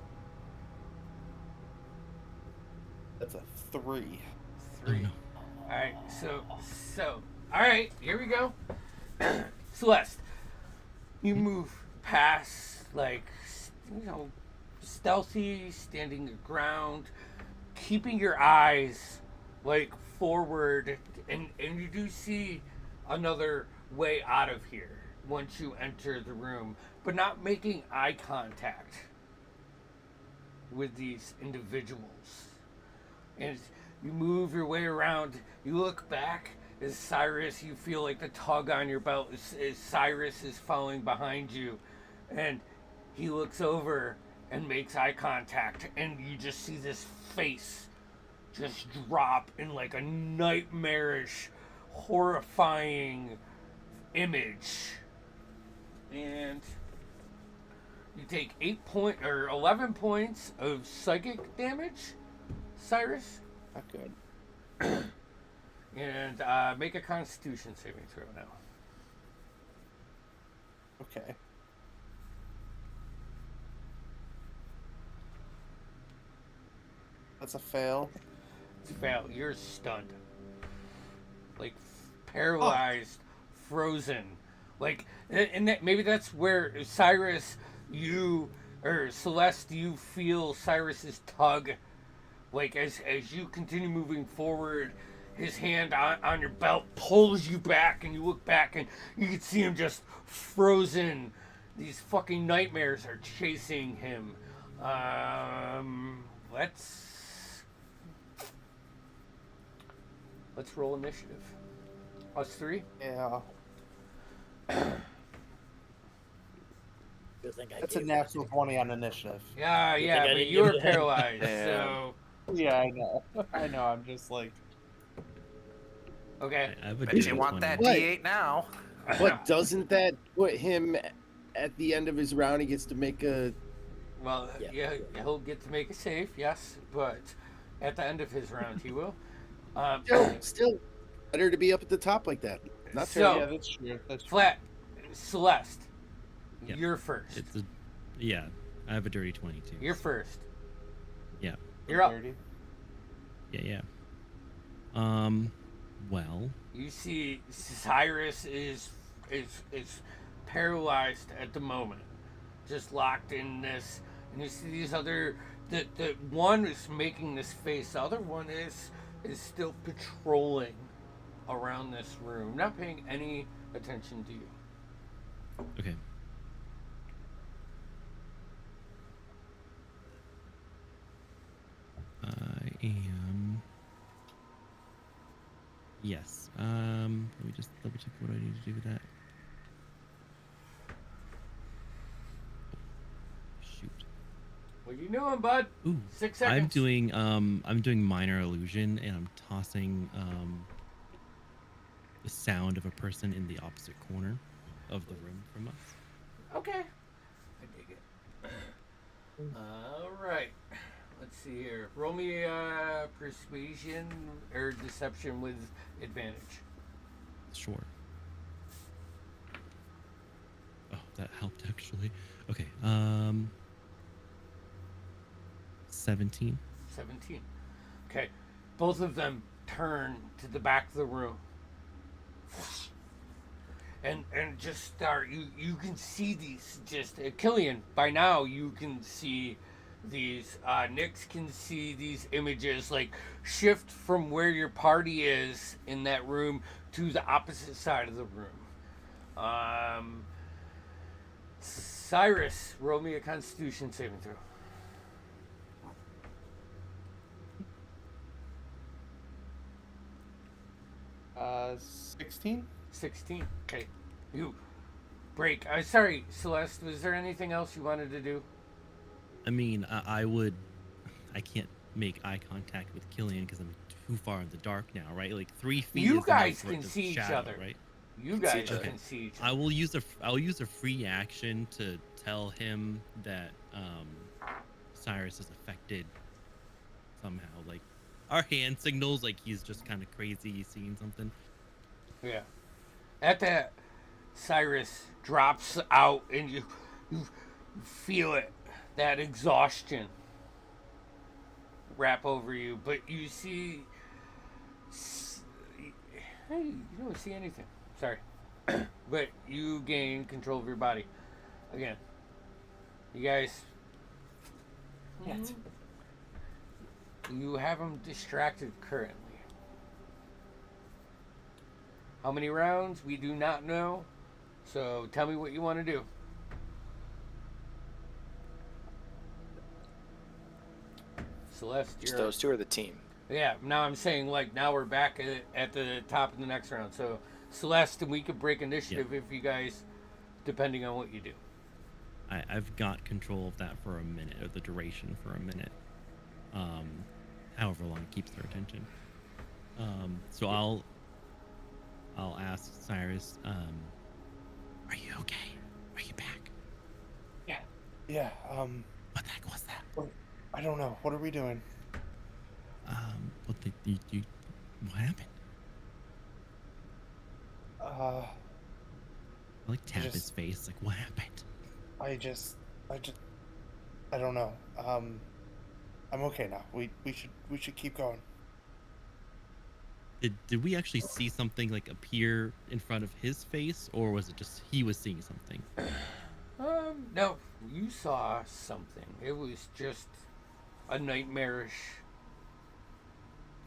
That's a 3. 3. Oh, no. Alright, so, alright, here we go. Celeste, you move past, like, stealthy, standing your ground, keeping your eyes, like, forward, and you do see another way out of here once you enter the room, but not making eye contact with these individuals. And you move your way around, you look back as Cyrus, you feel like the tug on your belt as Cyrus is following behind you, and he looks over and makes eye contact, and you just see this face just drop in like a nightmarish, horrifying image. And you take 11 points of psychic damage, Cyrus. Not good. And make a Constitution saving throw now. Okay. That's a fail. Fail. You're stunned. Like paralyzed, frozen. Like, and maybe that's where Cyrus, or Celeste, you feel Cyrus's tug. Like as you continue moving forward, his hand on your belt pulls you back, and you look back, and you can see him just frozen. These fucking nightmares are chasing him. Let's roll initiative. Us 3. Yeah. Good thing I That's a gave natural 20 on initiative. Yeah, Good yeah, thing I but didn't you were give it in. paralyzed, Damn. so Yeah, I know. I know. I'm just like. okay. I have a Bet you dirty want 20. that What? D8 now. But doesn't that put him at the end of his round? He gets to make a. Well, Yeah. yeah, he'll get to make a save, yes, but at the end of his round, he will. Still better to be up at the top like that. Not So- terrible. Yeah, that's true. That's true. Flat, Celeste, Yeah. you're first. Yeah, I have a dirty 22. You're first. Yeah. You're up. 30. Yeah. Well, You see, Cyrus is paralyzed at the moment, just locked in this, and you see these other. The one is making this face. The other one is still patrolling around this room, not paying any attention to you. okay. I am. Yes. Let me just double check what I need to do with that. Shoot. What are you doing, bud? Ooh. 6 seconds. I'm doing minor illusion, and I'm tossing the sound of a person in the opposite corner of the room from us. Okay. I dig it. All right. Let's see here. Roll me persuasion or deception with advantage. Sure. Oh, that helped actually. Okay. 17. 17. Okay. Both of them turn to the back of the room. And just start. You can see these. Just Killian. By now, you can see these. Nyx can see these images like shift from where your party is in that room to the opposite side of the room. Cyrus, roll me a Constitution saving throw. 16. 16. Okay. You break. Sorry, Celeste. Was there anything else you wanted to do? I mean, I can't make eye contact with Killian because I'm too far in the dark now, right? Like 3 feet. You is guys enough for can the see each shadow, other. right? You Can see guys each other. can see each other. I'll use a free action to tell him that Cyrus is affected somehow. Like our hand signals, like he's just kind of crazy, he's seeing something. Yeah. At that, Cyrus drops out, and you feel it, that exhaustion wrap over you. But you see, hey, you don't see anything. Sorry, but you gain control of your body again. You guys, you have him distracted currently. How many rounds? We do not know. So tell me what you want to do. Celeste, Just you're... those two are the team. Yeah, now I'm saying, like, now we're back at the top of the next round. So, Celeste, we could break initiative if you guys, depending on what you do. I've got control of that for a minute, or the duration for a minute. However long it keeps their attention. So I'll ask Cyrus, are you okay? Are you back? Yeah. What the heck was that? I don't know. What are we doing? What happened? Uh, I like tap his just- face. Like, what happened? I don't know. I'm okay now. We should keep going. Did we actually see something like appear in front of his face, or was it just he was seeing something? No, you saw something. It was just a nightmarish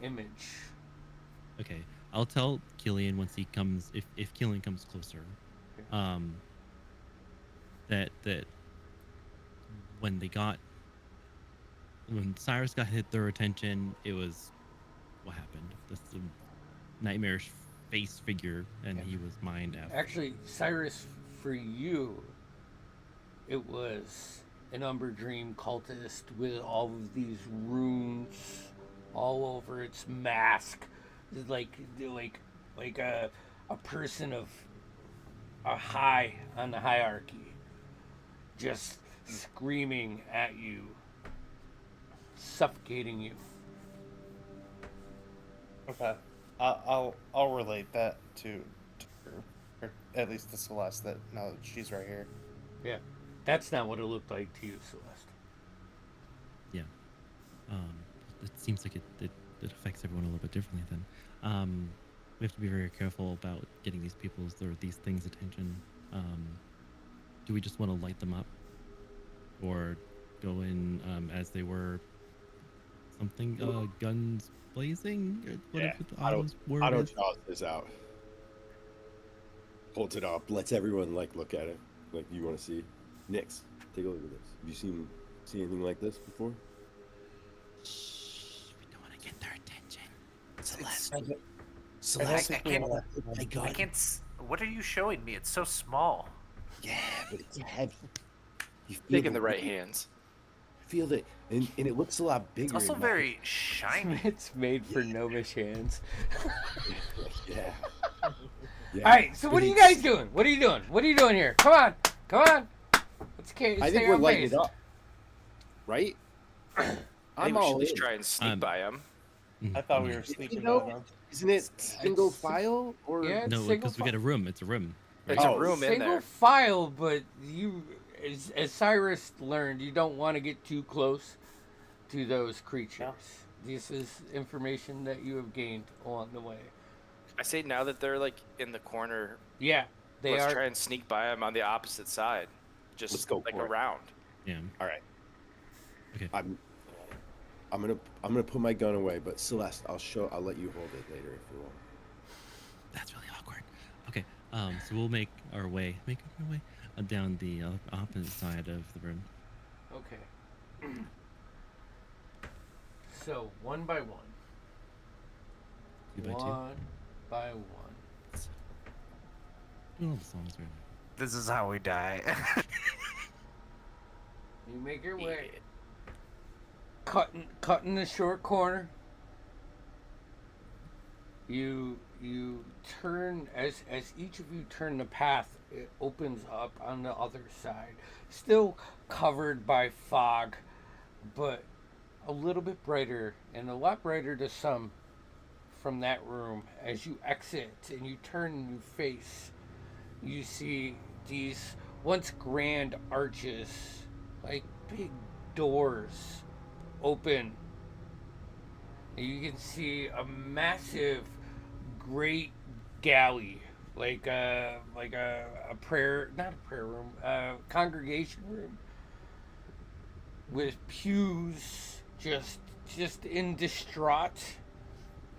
image. Okay, I'll tell Killian once he comes, if Killian comes closer, that when Cyrus got hit their attention, it was what happened. This nightmarish face figure, and he was mined after. Actually, Cyrus, for you, it was an Umber Dream cultist with all of these runes all over its mask, like a person of a high on the hierarchy, just screaming at you, suffocating you. Okay. I'll relate that to her, or at least to Celeste. That now that she's right here. Yeah, that's not what it looked like to you, Celeste. Yeah. It seems like it affects everyone a little bit differently then. We have to be very careful about getting these these things' attention. Do we just want to light them up? Or go in as they were something, guns blazing? Or whatever the word Otto is? draws this out. Holds it up, lets everyone look at it. Like, you want to see? Nix, take a look at this. Have you seen anything like this before? Shh, we don't want to get their attention. Celeste. I don't Celeste. think can't- Oh my I God. can't. What are you showing me? It's so small. Yeah, but it's heavy. You feel Big in the right hands. Feel that, and it looks a lot bigger. It's also in my- very shiny. It's made for gnomish hands. Yeah. All right, so what are you guys doing? What are you doing? What are you doing here? Come on. Let's stay I think on we're lighting base. it up. Right? I think I'm we should all just in. try and sneak by him. I thought we were sneaking know- by them. Isn't it single file or? Yeah, it's No, single because we got a room. It's a room. There's Oh, a room in single there. file, but as Cyrus learned, you don't want to get too close to those creatures. This is information that you have gained along the way. I say now that they're in the corner, Yeah, they let's are. try and sneak by them on the opposite side. Just Let's go for it. around. Yeah. All right. Okay. I'm gonna put my gun away, but Celeste, I'll let you hold it later if you want. That's really awkward. Okay. So we'll make our way. down the opposite side of the room. Okay. So, one by one. 2 by 2. One by one. Doing all the songs right now. This is how we die. You make your way. Yeah. Cutting the short corner. You turn as each of you turn the path, it opens up on the other side. Still covered by fog, but a little bit brighter, and a lot brighter to some from that room. As you exit and you turn and you face, you see these once grand arches, like big doors, open. And you can see a massive, great galley, like a prayer, not a prayer room, congregation room, with pews just in distraught,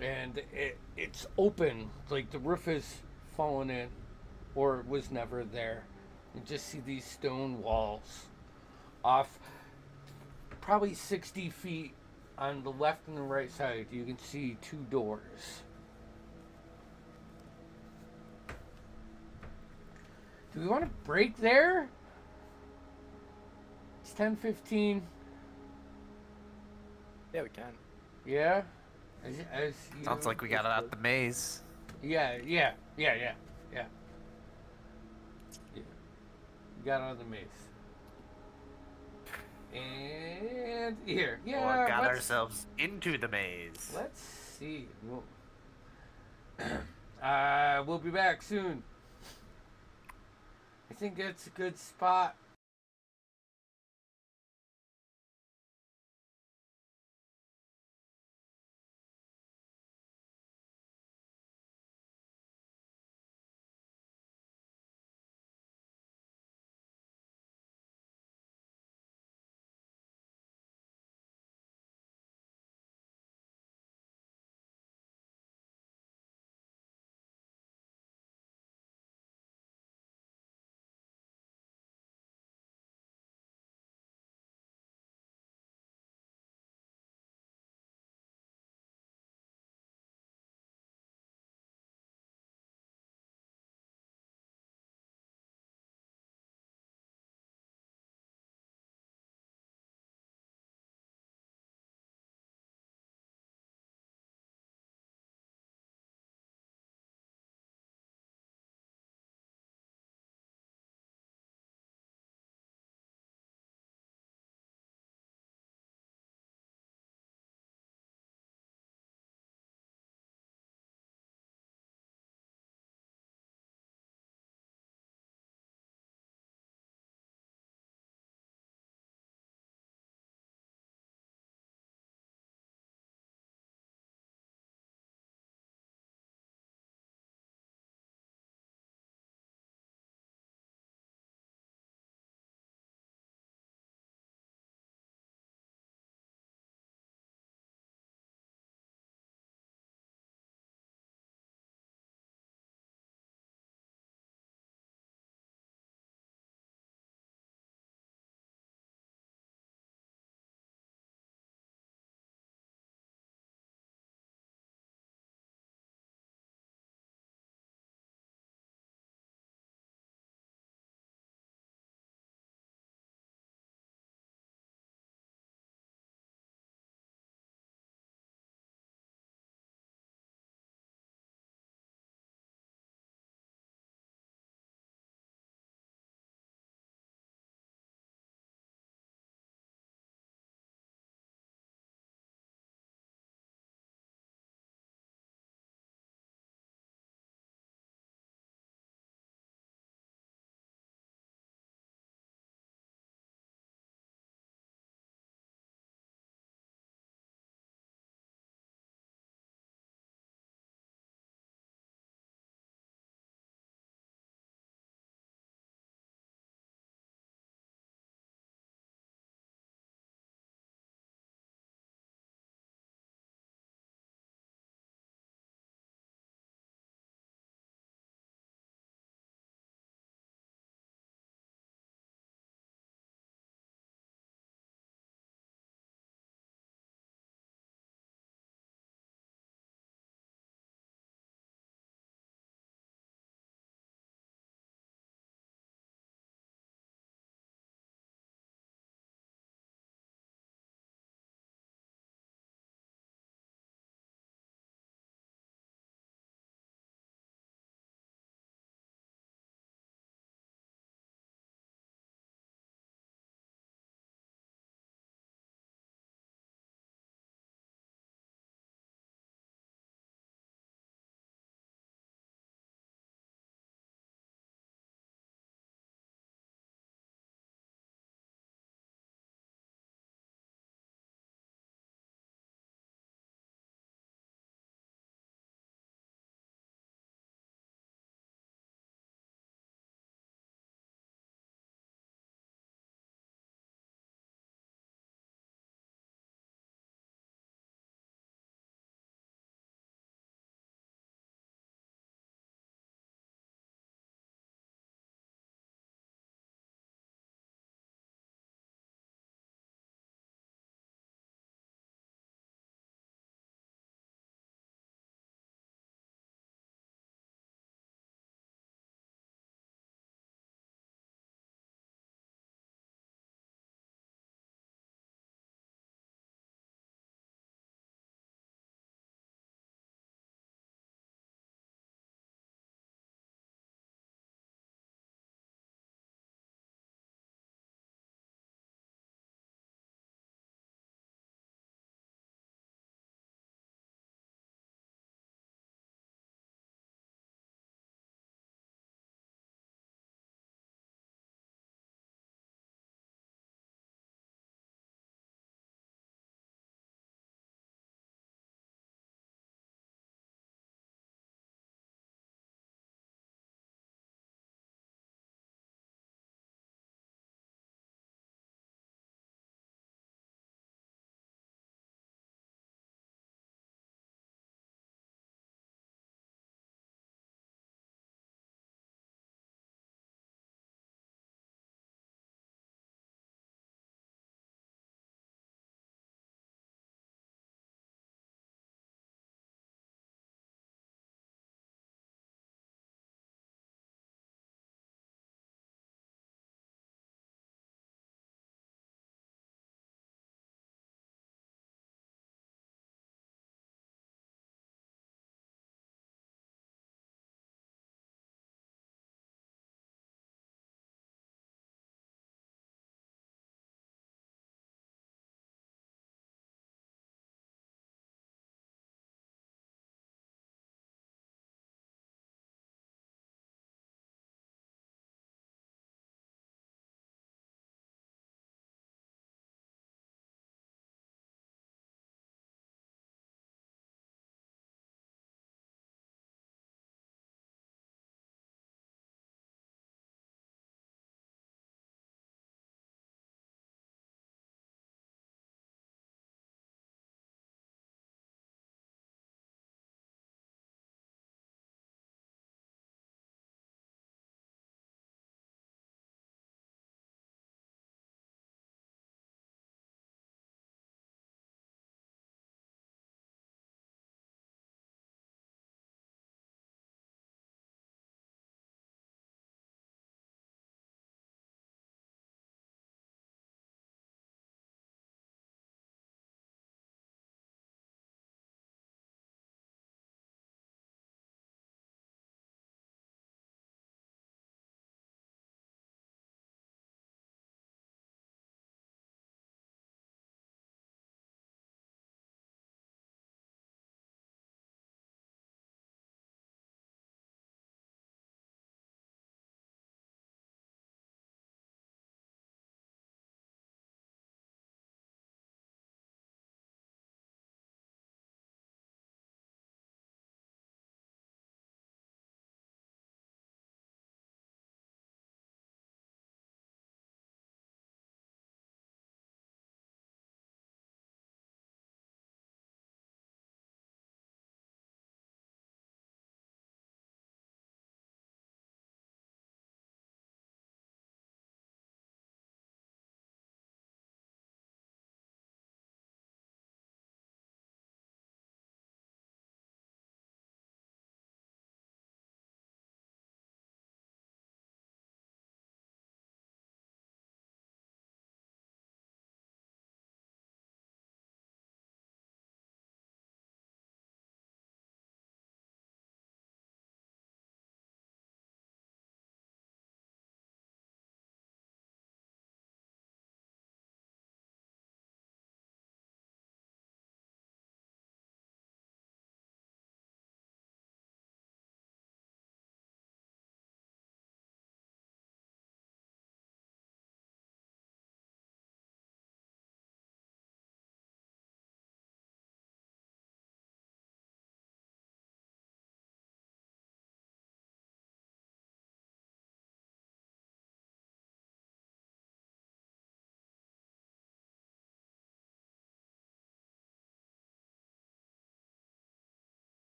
and it's open, like the roof is fallen in, or was never there. You just see these stone walls off probably 60 feet on the left and the right side. You can see 2 doors. Do we want to break there? It's 10:15. Yeah, we can. Yeah? As you Sounds like we got it out the maze. Yeah. We got out of the maze. And here. Yeah. Or got let's- ourselves into the maze. Let's see. We'll be back soon. I think that's a good spot.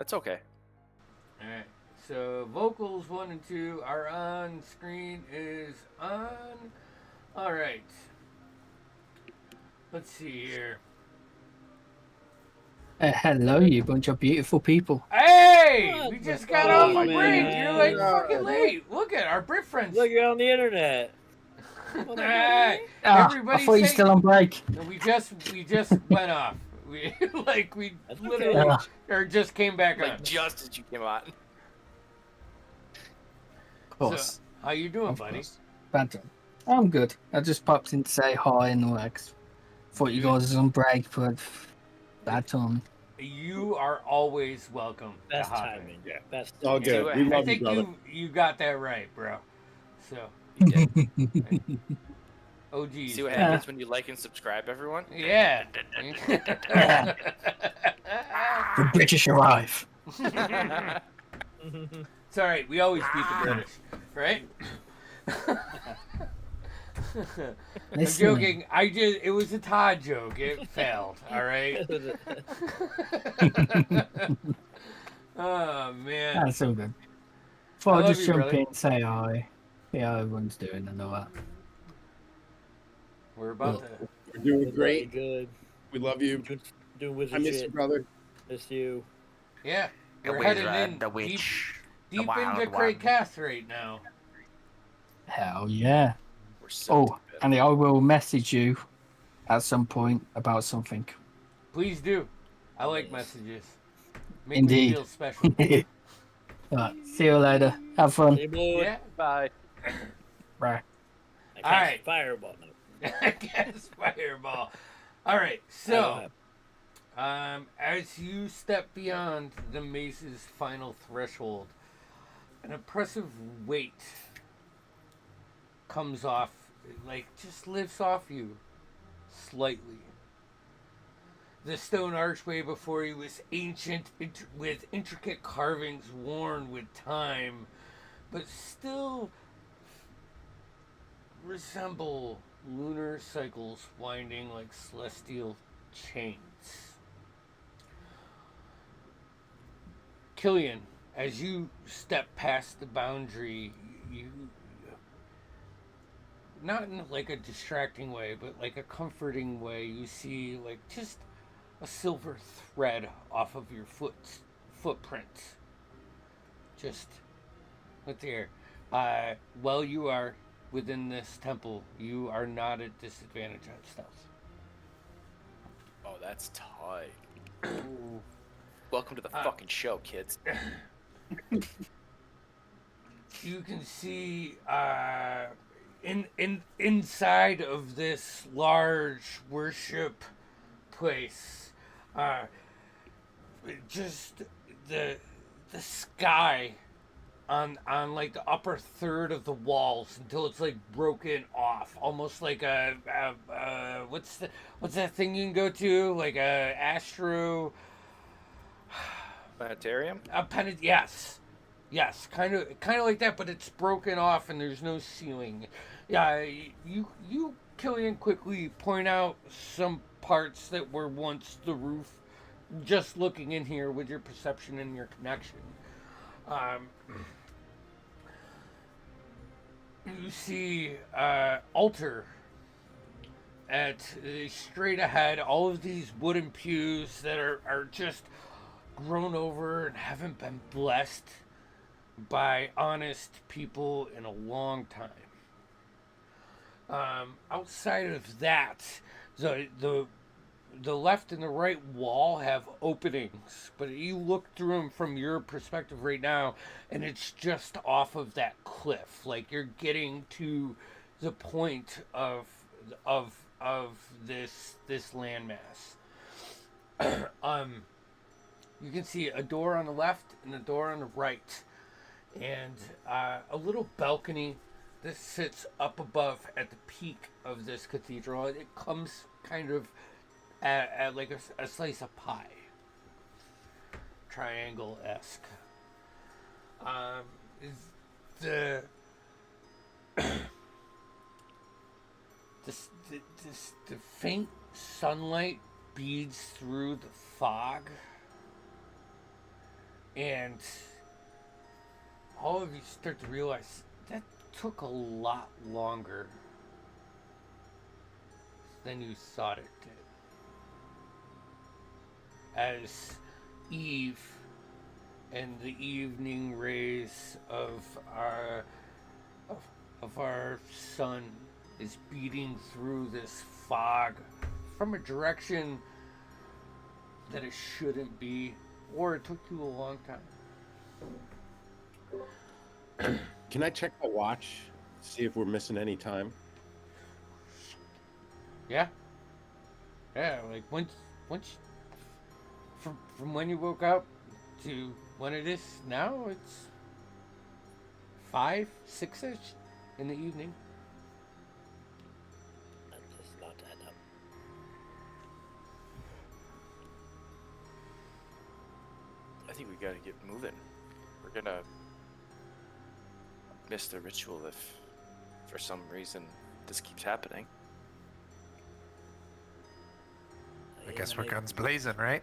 That's okay. All right. So vocals 1 and 2 are on. Screen is on. All right. Let's see here. Hello, you bunch of beautiful people. Hey, What we the just got fuck, off a break. man? You're like God. fucking late. Look at our Brit friends. Look, you're on the internet. What the hell, man? I Everybody thought you were say still on break. we just went off. We we That's literally okay. or just came back on. Like just as you came on. Of course. So, how you doing, Of buddy? course. Phantom. I'm good. I just popped in to say hi and all that. Thought you guys was on break, but bad time. You are always welcome Best to hop in. timing. Yeah. Best All timing. good. Yeah. We I love you, think brother. you got that right, bro. So, You did. oh geez. See what happens when you like and subscribe, everyone? Yeah. The British arrive. It's all right. We always beat the British, right? I'm Listen. joking. It was a Todd joke. It failed. All right. Oh man. That's all good. I Thought I'd love just you, jump brother. in, say hi. See how everyone's doing and all that. We're about to. We're doing great. Good. We love you. Doing I wizard miss you, shit. brother. Miss you. Yeah. The We're headed wizard, in the witch, the deep wild into one. Great Cast right now. Hell yeah. We're so Oh, deep in. and I will message you at some point about something. Please do. I like messages. Make me Indeed. feel special. Right, see you later. Have fun. Hey, boy. Yeah. Bye. Bye. I All cast right. Fireball. I guess fireball. All right. So, as you step beyond the maze's final threshold, an oppressive weight comes off, like just lifts off you slightly. The stone archway before you is ancient with intricate carvings worn with time, but still resemble lunar cycles winding like celestial chains. Killian, as you step past the boundary, you not in like a distracting way, but like a comforting way, you see like just a silver thread off of your footprint. Just right there. While you are within this temple, you are not at disadvantage on stealth. Oh, that's tight. Welcome to the fucking show, kids. You can see inside of this large worship place, just the sky on like the upper third of the walls until it's like broken off, almost like a what's that thing you can go to, like a astro. Planetarium? Yes, kind of like that, but it's broken off and there's no ceiling. Yeah, you Killian, quickly point out some parts that were once the roof. Just looking in here with your perception and your connection, you see altar at straight ahead. All of these wooden pews that are just grown over and haven't been blessed by honest people in a long time. Outside of that, the left and the right wall have openings, but you look through them from your perspective right now, and it's just off of that cliff. Like you're getting to the point of this landmass. You can see a door on the left and a door on the right, and a little balcony that sits up above at the peak of this cathedral. It comes kind of at like a slice of pie, triangle-esque. The the faint sunlight beads through the fog, And all of you start to realize that took a lot longer than you thought it did. As Eve and the evening rays of our sun is beating through this fog from a direction that it shouldn't be, or it took you a long time. Can I check my watch, see if we're missing any time? Yeah, like once from when you woke up to when it is now, it's 5, 6-ish in the evening. That does not add up. I think we gotta get moving. We're gonna miss the ritual if, for some reason, this keeps happening. I guess we're guns blazing, right?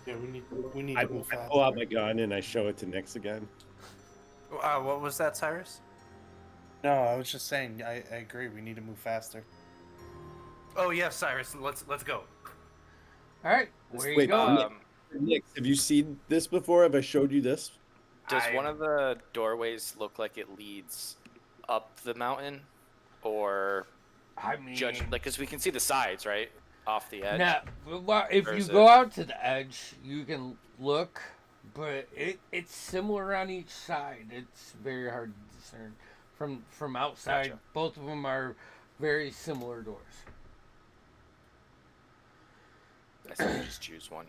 Yeah, we need I to move pull out faster. my gun and I show it to Nyx again. What was that, Cyrus? No, I was just saying. I agree. We need to move faster. Oh yeah, Cyrus. Let's go. All right, where you Wait, going? Nyx, have you seen this before? Have I showed you this? Does one of the doorways look like it leads up the mountain, or I mean, judge like because we can see the sides, right, off the edge? now, well, if Or you is go it- out to the edge, you can look, but it's similar on each side. It's very hard to discern from outside. Gotcha. Both of them are very similar doors. I think we just choose one.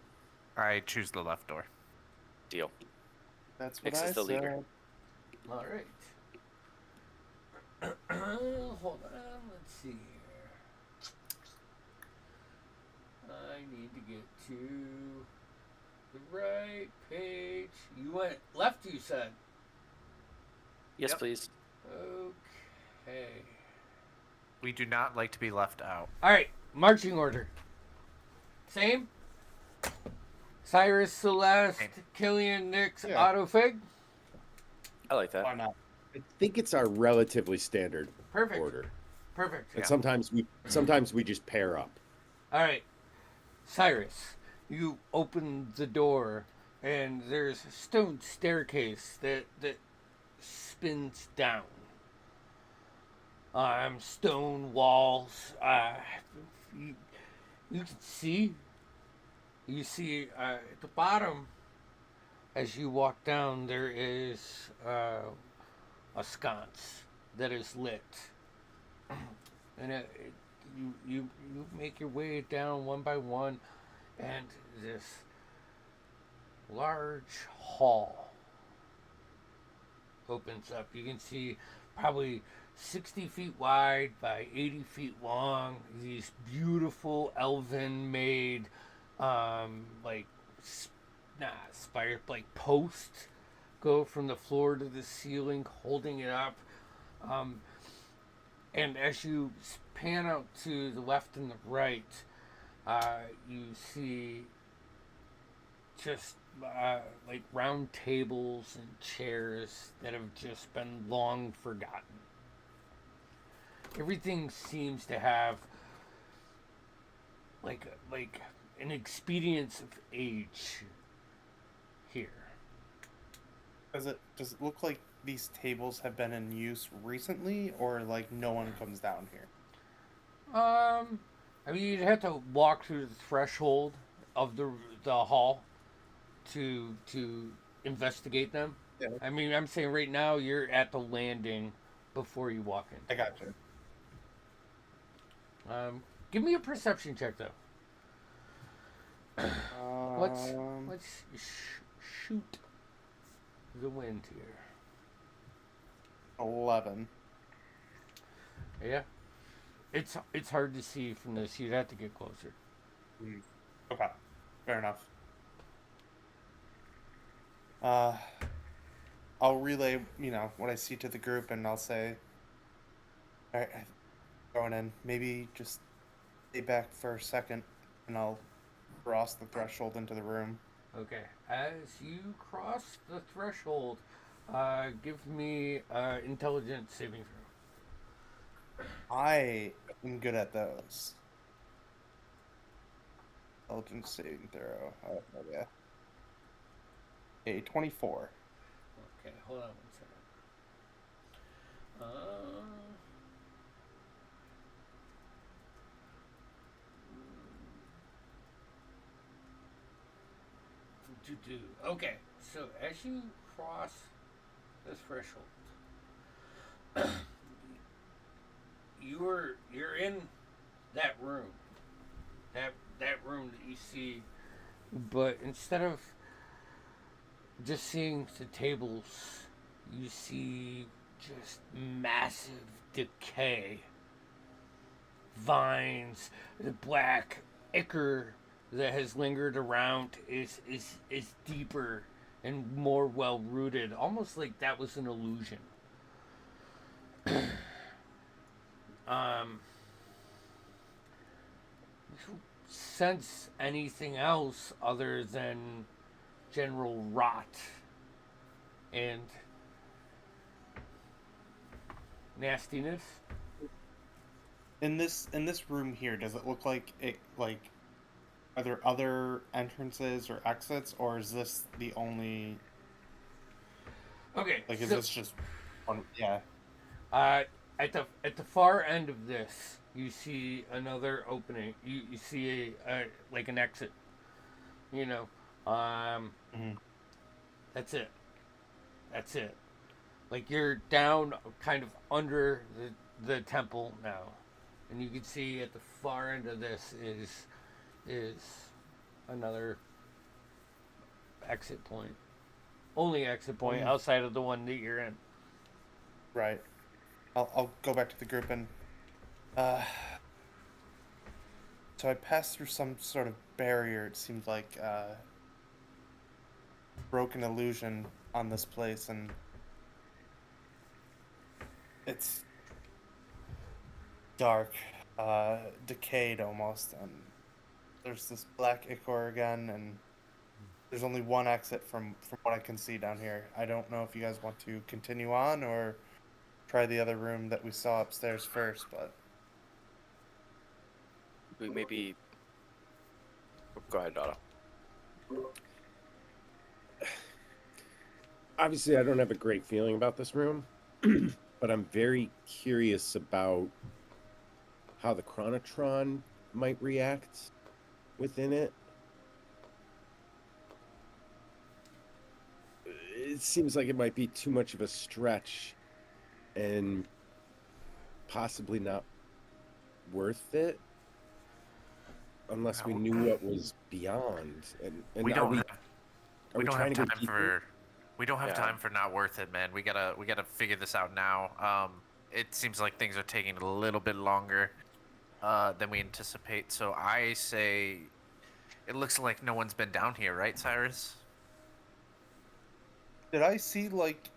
I choose the left door. Deal. That's what Nyx I is the leader. said. All right. Hold on. Let's see here. I need to get to the right page. You went left, you said. Yes, Yep. please. Okay. We do not like to be left out. All right. Marching order. Same. Cyrus, Celeste, Same. Killian, Nyx, Yeah. Autofig. I like that. Why not? I think it's our relatively standard Perfect. order. Perfect. And Yeah. sometimes we just pair up. All right, Cyrus, you open the door, and there's a stone staircase that spins down. Stone walls. You can see. You see at the bottom, as you walk down, there is a sconce that is lit, and you make your way down one by one, and this large hall opens up. You can see probably 60 feet wide by 80 feet long. These beautiful elven made, spire, like posts go from the floor to the ceiling, holding it up. And as you pan out to the left and the right, you see just like round tables and chairs that have just been long forgotten. Everything seems to have like an experience of age here. Does it look like these tables have been in use recently, or like no one comes down here? I mean, you'd have to walk through the threshold of the hall to investigate them. Yeah. I mean, I'm saying right now you're at the landing before you walk in. I got you. Give me a perception check though. Let's shoot the wind here. 11. Yeah, it's hard to see from this. You'd have to get closer. Okay, fair enough. I'll relay, what I see to the group, and I'll say, all right, going in. Maybe just stay back for a second, and I'll cross the threshold into the room. Okay. As you cross the threshold, give me intelligence saving throw. I am good at those. Intelligence saving throw. Oh, yeah. A 24. Okay, hold on one second. Okay, so as you cross the threshold, you're in that room, that room that you see, but instead of just seeing the tables, you see just massive decay, vines, the black ichor that has lingered around is deeper and more well rooted, almost like that was an illusion. Sense anything else other than general rot and nastiness? In this room here, does it look like are there other entrances or exits, or is this the only? Okay, Like, is so, this just one? Yeah. at the far end of this, you see another opening. You see a like an exit. You know, Mhm. that's it. That's it. Like you're down, kind of under the temple now, and you can see at the far end of this is another exit point. Only exit point outside of the one that you're in. Right. I'll go back to the group and so I passed through some sort of barrier. It seemed like broken illusion on this place, and it's dark, decayed almost, and there's this black ichor again, and there's only one exit from what I can see down here. I don't know if you guys want to continue on or try the other room that we saw upstairs first, but We maybe. Go ahead, Otto. Obviously, I don't have a great feeling about this room, but I'm very curious about how the Chronotron might react within it. It seems like it might be too much of a stretch and possibly not worth it unless we knew what was beyond. And We don't have, are we trying to go deeper? we don't have Yeah. time for not worth it, man. We gotta figure this out now. It seems like things are taking a little bit longer than we anticipate. So I say, it looks like no one's been down here, right, Cyrus? did I see, like,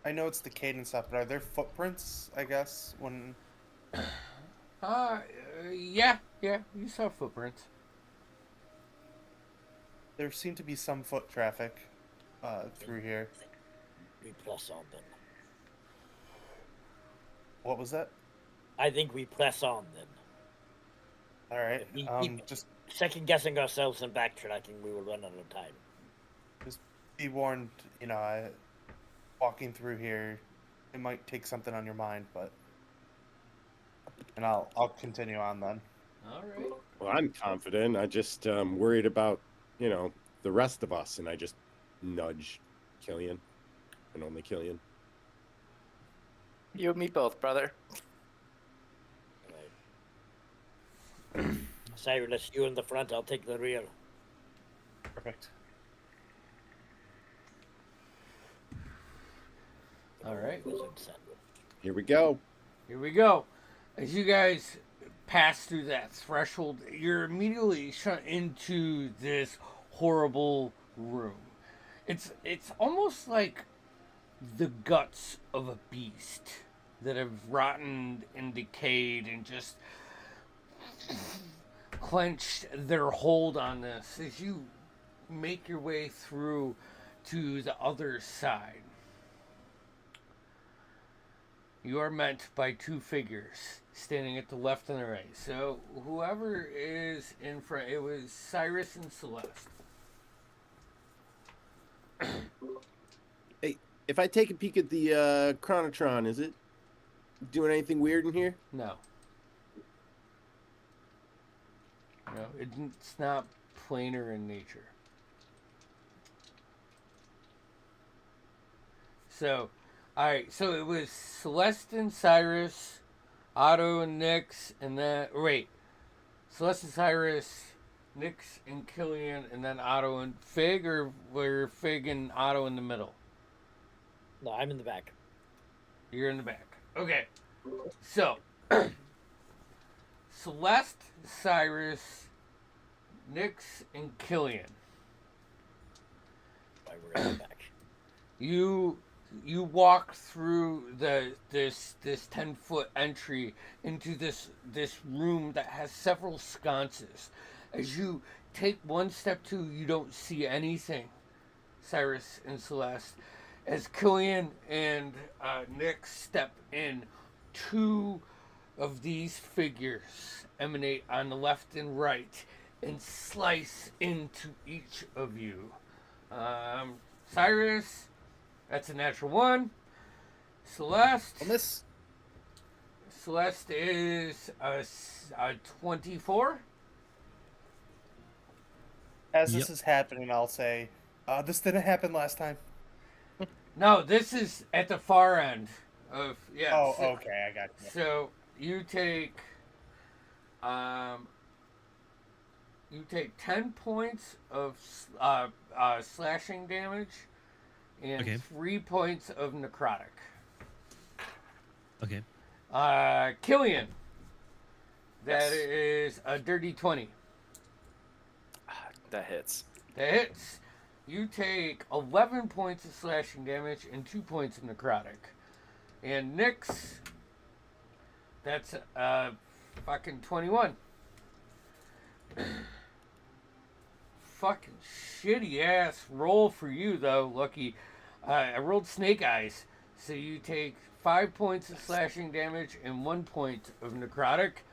I know it's decayed and stuff, but are there footprints, I guess, when... Yeah, you saw footprints. There seemed to be some foot traffic through here. We press on then. What was that? I think we press on then. All right. If we keep Just second guessing ourselves and backtracking, we will run out of time. be warned, walking through here, it might take something on your mind, but... And I'll continue on then. All right. Well, I'm confident. I just worried about, the rest of us, and I just nudge Killian, and only Killian. You and me both, brother. Right. Cyrus, you in the front. I'll take the rear. Perfect. All right. Here we go. Here we go. As you guys pass through that threshold, you're immediately shut into this horrible room. It's almost like the guts of a beast that have rotten and decayed and just clenched their hold on this as you make your way through to the other side. You are met by two figures standing at the left and the right. So whoever is in front, it was Cyrus and Celeste. Hey, if I take a peek at the Chronotron, is it doing anything weird in here? No. No, it's not planar in nature. So, alright, so it was Celeste and Cyrus, Otto and Nyx, and then, wait, Celeste and Cyrus, Nyx and Killian, and then Otto and Fig, or were Fig and Otto in the middle? No, I'm in the back. You're in the back. Okay. So, Celeste, Cyrus, Nyx, and Killian. Why we're in the back. You walk through this 10-foot entry into this room that has several sconces. As you take one step to, you don't see anything. Cyrus and Celeste. As Killian and Nick step in, two of these figures emanate on the left and right and slice into each of you. Cyrus, that's a natural 1. Celeste. Celeste is a 24. As this is happening, I'll say, this didn't happen last time. No, this is at the far end of Oh, okay, I got you. So you take 10 points of slashing damage and 3 points of necrotic. Okay. Killian, that is a dirty 20. That hits. That hits. You take 11 points of slashing damage and 2 points of necrotic. And Nyx, that's fucking 21. Fucking shitty ass roll for you though, Lucky. I rolled snake eyes. So you take 5 points of slashing damage and 1 point of necrotic.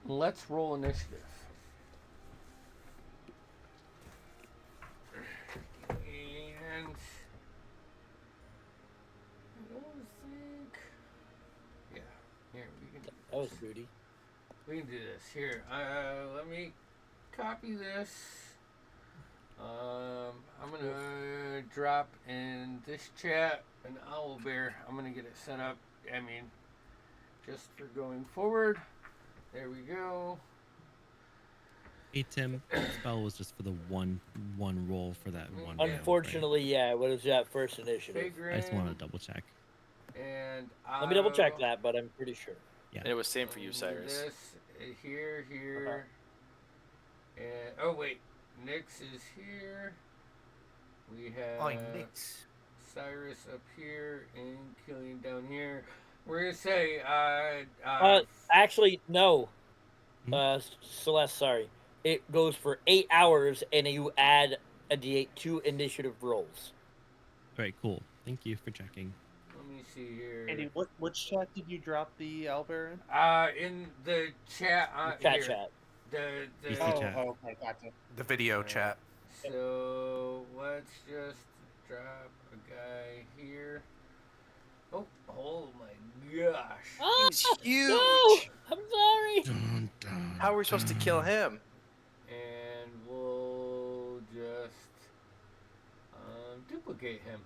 Let's roll initiative. And I don't think. Yeah, here we can. That was booty. We can do this. Here, let me copy this. I'm gonna drop in this chat an owl bear. I'm gonna get it set up. I mean, just for going forward. There we go. Hey Tim, the spell was just for the one roll for that one. Unfortunately, yeah, it was that first initiative. I just wanted to double check. And let me double check that, but I'm pretty sure. Yeah. And it was same for you, Cyrus. This here, and oh wait, Nyx is here. We have Cyrus up here and Killian down here. We're gonna say actually no. Celeste, sorry. It goes for 8 hours, and you add a D8 to initiative rolls. All right, cool. Thank you for checking. Let me see here. Andy, which chat did you drop the owlbear in? In the chat. Chat. The okay, gotcha. The video chat. So let's just drop a guy here. Oh my gosh. He's huge. No, I'm sorry. Dun, dun, How are we supposed to kill him? And we'll just duplicate him.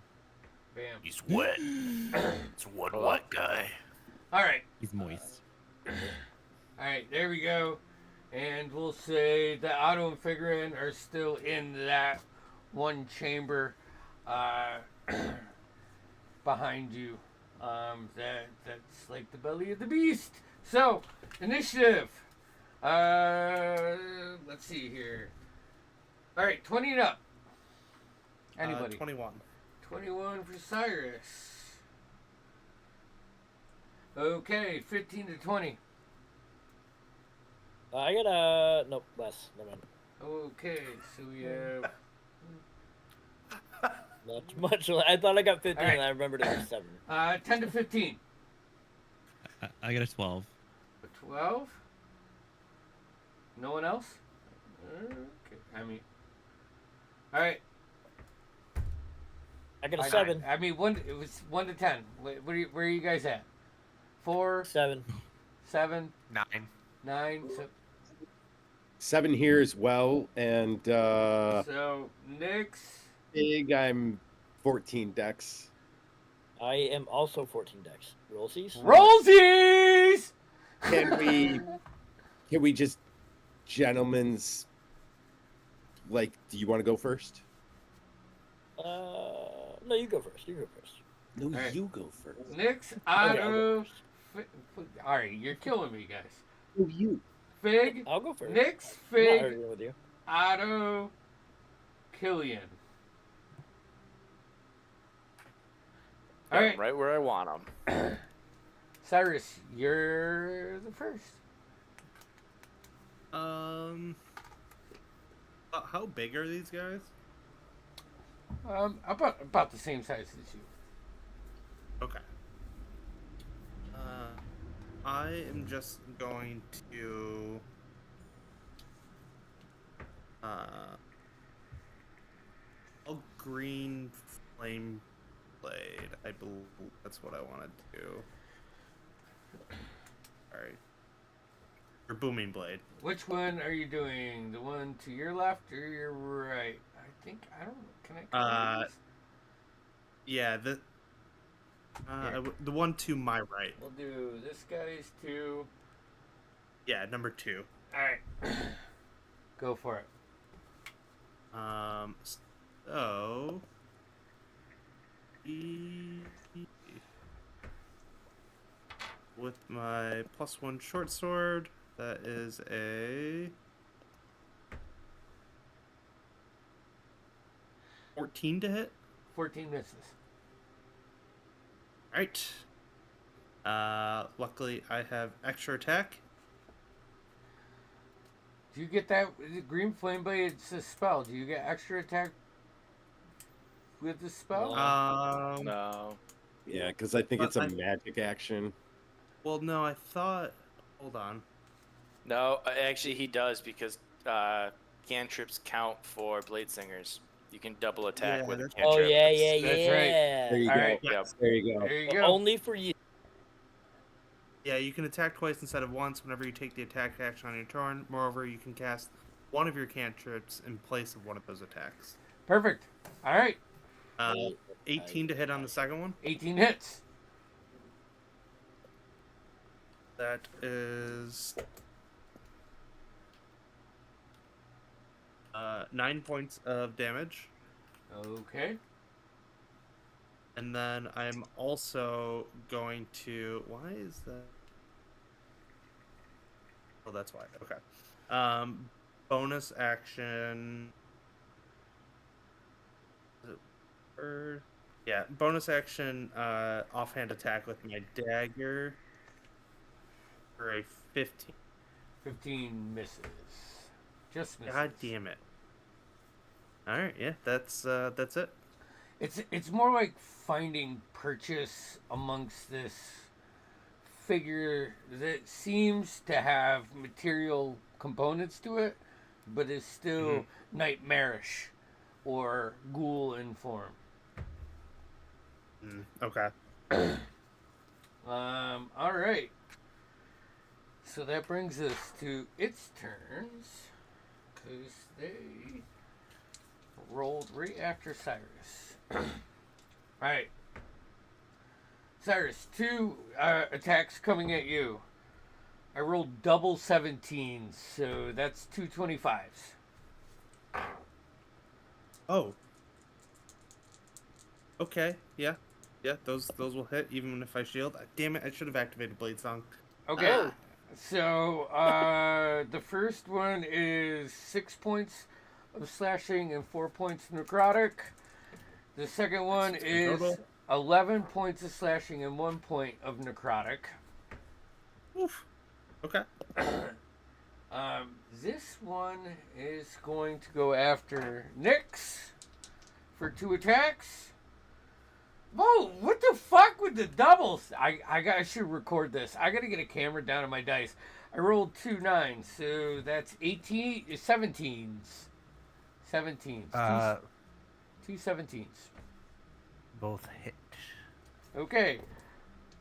Bam. He's wet. It's one wet guy. All right. He's moist. All right, there we go. And we'll say the Otto and Figurin are still in that one chamber behind you. That's like the belly of the beast. So, initiative. Let's see here. All right, 20 and up. Anybody? 21. 21 for Cyrus. Okay, 15 to 20. I got a nope less. Never mind. Okay, so we have. Not too much. I thought I got 15. All right. And I remembered it was 7. 10 to 15. I got a 12. A 12. No one else? Okay. I mean. All right. I got a 7. I mean, it was 1 to 10. Where are you guys at? 4, 7. 7, 9. 9. 7 here as well, and So Nick's. big. I'm 14 decks. I am also 14 decks. Rollsies? Rollsies! Can we just, gentlemen's, like, do you want to go first? No, you go first. You go first. No, right. you go first. Nick's Okay, I'll go auto. first. All right, you're killing me, guys. No, you. Fig. I'll go first. Nick's I'm not Fig. arguing with you. Otto. Killian. All Yeah, right. right where I want them. Cyrus, you're the first. How big are these guys? About the same size as you. Okay. I am just going to a green flame blade. I believe that's what I want to do. Alright. Or booming blade. Which one are you doing? The one to your left or your right? I don't know. Can I? Yeah, the one to my right. We'll do this guy's two. Yeah, number 2. All right. Go for it. So with my +1 short sword, that is a 14 to hit. 14 misses. Right. Luckily I have extra attack. Do you get that? The green flame blade, it's a spell. Do you get extra attack with the spell? No. Yeah, because I think But it's a magic action. Well, no, I thought. Hold on. No, actually he does because cantrips count for blade singers. You can double attack Yeah, with a that's- cantrip. Oh, yeah, yeah, That's yeah. right. There you All go. right. Yep. There you go. There you go. Only for you. Yeah, you can attack twice instead of once whenever you take the attack action on your turn. Moreover, you can cast one of your cantrips in place of one of those attacks. Perfect. All right. 18 to hit on the second one. 18 hits. That is 9 points of damage. Okay. And then I'm also going to. Why is that? Oh, that's why. Okay. Bonus action. Yeah, bonus action. Offhand attack with my dagger. For a 15. 15 misses. Just misses. God damn it! All right, yeah, that's it. It's more like finding purchase amongst this figure that seems to have material components to it, but is still nightmarish or ghoul in form. Okay. All right. So that brings us to its turns, because they rolled right after Cyrus. All right. Cyrus, 2 attacks coming at you. I rolled double 17s, so that's 2 25s. Oh. Okay. Yeah. Yeah. Those will hit even if I shield. Damn it! I should have activated Blade Song. Okay. Oh. So the first one is 6 points of slashing and 4 points necrotic. The second one is total. 11 points of slashing and 1 point of necrotic. Oof. Okay. This one is going to go after Nyx for 2 attacks. Whoa, what the fuck with the doubles? I should record this. I gotta get a camera down on my dice. I rolled 2 9s, so that's 17s. 17s. Two 17s. Both hit. Okay.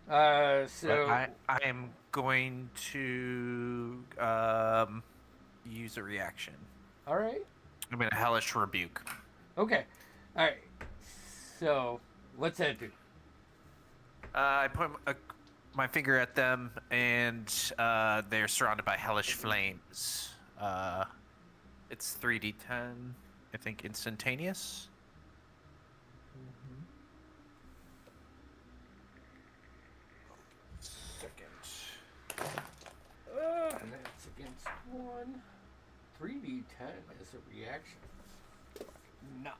But So I am going to use a reaction. all right. I'm going to hellish rebuke. Okay. All right. So what's that do? I point my finger at them, and they're surrounded by hellish flames. It's 3d10, I think, instantaneous. And that's against 1. 3d10 is a reaction. Nuts.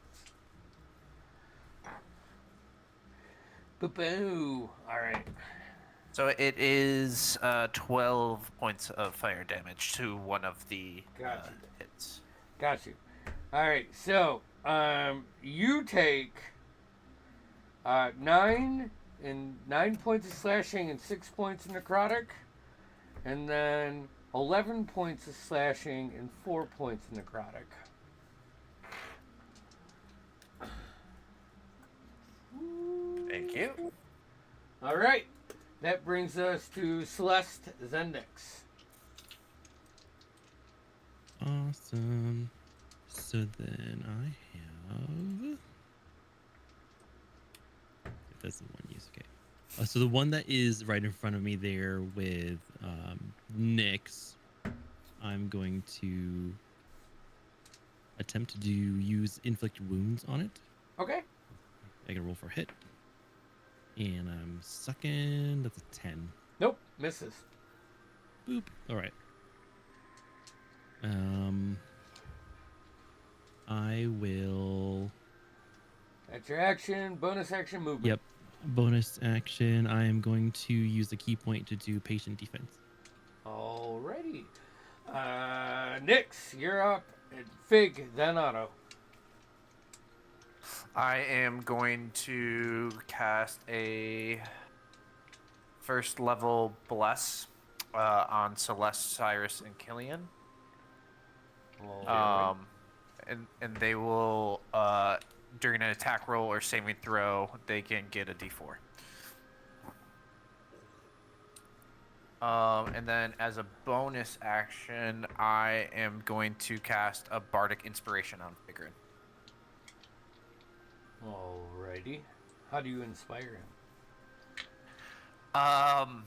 Boo. All right. So it is 12 points of fire damage to one of the Gotcha. hits. Got you. All right. So you take 9 points of slashing and 6 points of necrotic, and then 11 points of slashing and 4 points of necrotic. Thank you. All right. That brings us to Celeste Zendix. Awesome. So then I have. If that's the one use, okay. So the one that is right in front of me there with Nyx, I'm going to attempt to use inflict wounds on it. Okay. I can roll for a hit. And I'm sucking. That's a 10. Nope. Misses. Boop. All right. I will. That's your action. Bonus action movement. Yep. Bonus action. I am going to use a key point to do patient defense. Alrighty. Nyx, you're up. And Fig, then Otto. I am going to cast a first level bless on Celeste, Cyrus, and Killian. And they will during an attack roll or saving throw, they can get a D4. And then as a bonus action, I am going to cast a Bardic Inspiration on Figrin. Alrighty. How do you inspire him?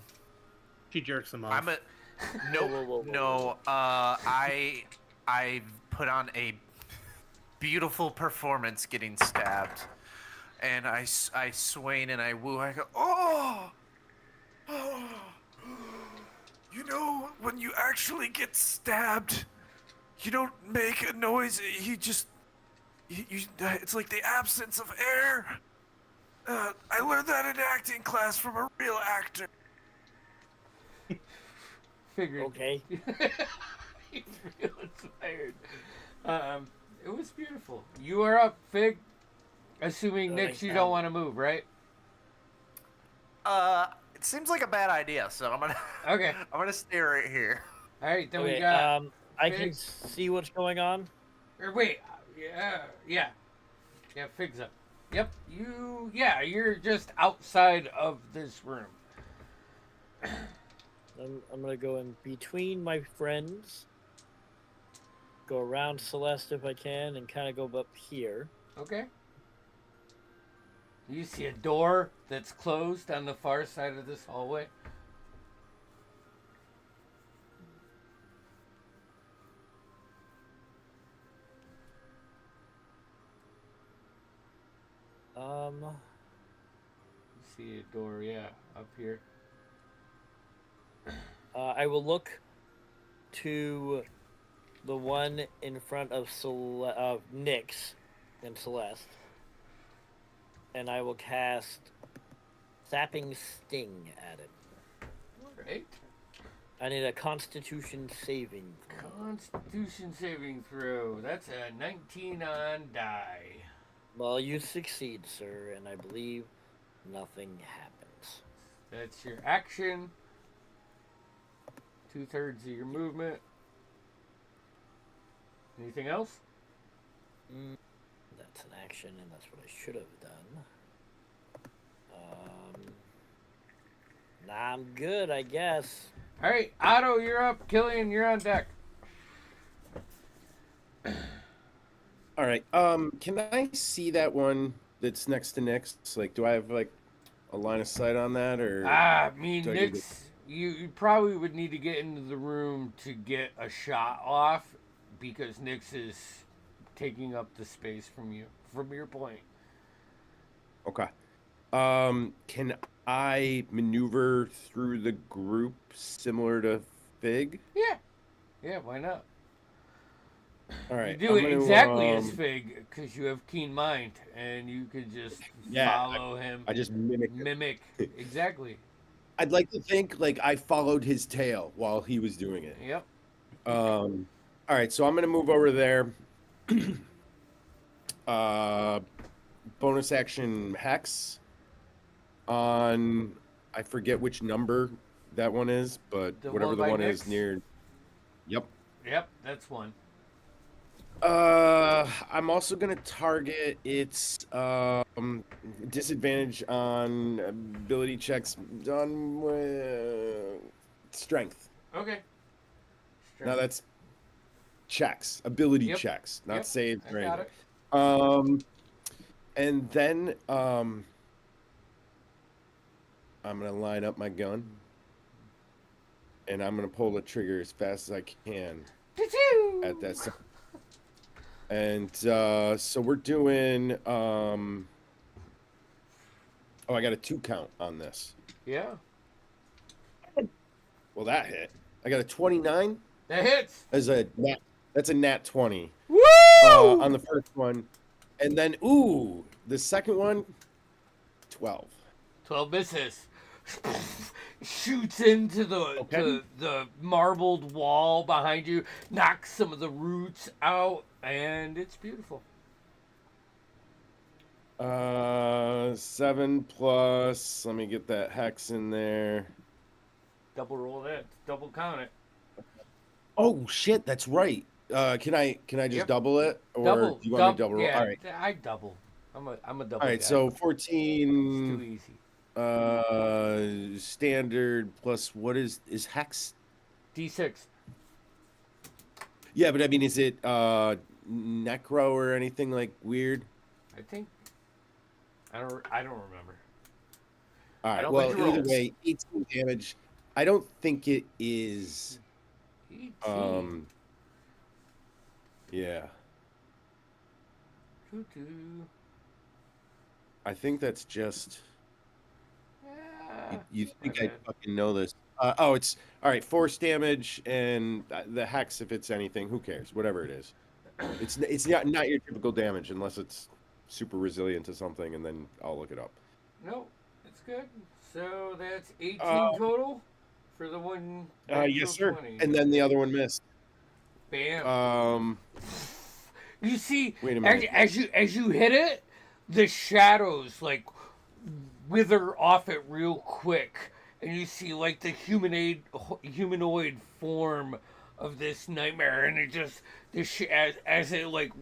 She jerks him off. I'm a no. I put on a beautiful performance getting stabbed, and I swain and I woo. I go, oh, you know, when you actually get stabbed, you don't make a noise. It's like the absence of air. I learned that in acting class from a real actor. Figured. Okay. He's real inspired. It was beautiful. You are up, Fig. Assuming Nyx, you don't want to move, right? It seems like a bad idea, so I'm gonna. Okay. I'm gonna stay right here. All right, then Okay, we got. I Fig. can see what's going on. Or wait, yeah, Fig's up. Yep, you're just outside of this room. I'm gonna go in between my friends, go around Celeste if I can, and kind of go up here. Okay. You see a door that's closed on the far side of this hallway. You see a door, yeah, up here. I will look to the one in front of Nyx and Celeste, and I will cast Sapping Sting at it. All right. I need a Constitution saving throw. Constitution saving throw. That's a 19 on die. Well, you succeed, sir, and I believe nothing happens. That's your action. 2/3 of your movement. Anything else? That's an action, and that's what I should have done. Nah, I'm good, I guess. All right, Otto, you're up. Killian, you're on deck. All right. Can I see that one that's next to Nick's? Like, do I have like a line of sight on that, or I mean, do I need Nick's. You probably would need to get into the room to get a shot off because Nick's is taking up the space from you, from your point. Okay. Can I maneuver through the group similar to Fig? Yeah. Yeah, why not? All right. You do I'm it gonna, exactly as Fig because you have keen mind and you could just follow him. I just mimic. Exactly. I'd like to think like I followed his tail while he was doing it. Yep. All right, so I'm gonna move over there. Bonus action hex on, I forget which number that one is, but The whatever one the by one Nick's? is near. Yep. Yep, that's one. I'm also gonna target its disadvantage on ability checks on strength. Okay. Now that's checks, ability Yep. checks, not Yep, saves I or got anything. And then I'm gonna line up my gun, and I'm gonna pull the trigger as fast as I can at that. And so we're doing. Oh, I got a 2 count on this. Yeah. Well, that hit. I got a 29. That hits. As a nat, that's a nat 20. Woo! On the first one, and then the second one, 12. 12 misses. Shoots into the marbled wall behind you, knocks some of the roots out, and it's beautiful. 7 plus. Let me get that hex in there. Double roll that. Double count it. Oh shit, that's right. Can I just Yep. double it, or Double. do you want me to double roll? Yeah, All right. I double. I'm a double. All right. guy. So It's 14. too easy. Standard plus what is hex? D6. Yeah, but I mean, is it necro or anything like weird? I think. I don't remember. All I right. don't Well, think it either rolls. way, 18 damage. I don't think it is. 18. Yeah. Choo-choo. I think that's just. Yeah. You think Okay. I fucking know this? It's all right. Force damage and the hex, if it's anything, who cares? Whatever it is, it's not your typical damage unless it's super resilient to something, and then I'll look it up. No, it's good. So that's 18 Uh, total for the one. Yes, sir. 20. And then the other one missed. Bam. You see, Wait a minute. as you hit it, the shadows like wither off it real quick, and you see like the humanoid form of this nightmare, and it just as it like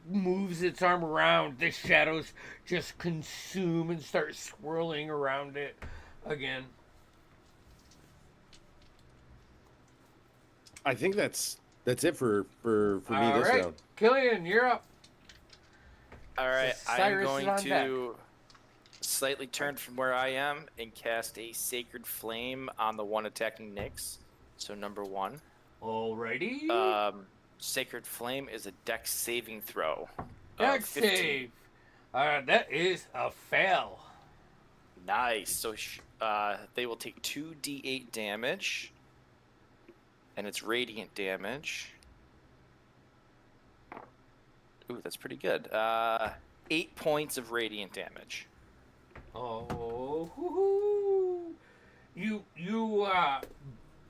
moves its arm around, the shadows just consume and start swirling around it again. I think that's it for me All this right, round. Killian, you're up. All right, I'm Cyrus is going on to slightly turn from where I am and cast a Sacred Flame on the one attacking Nyx. So number 1. Alrighty. Sacred Flame is a Dex saving throw. Dex 15. save. That is a fail. Nice. So they will take 2d8 damage, and it's radiant damage. Ooh, that's pretty good. 8 points of radiant damage. Oh, hoo-hoo. You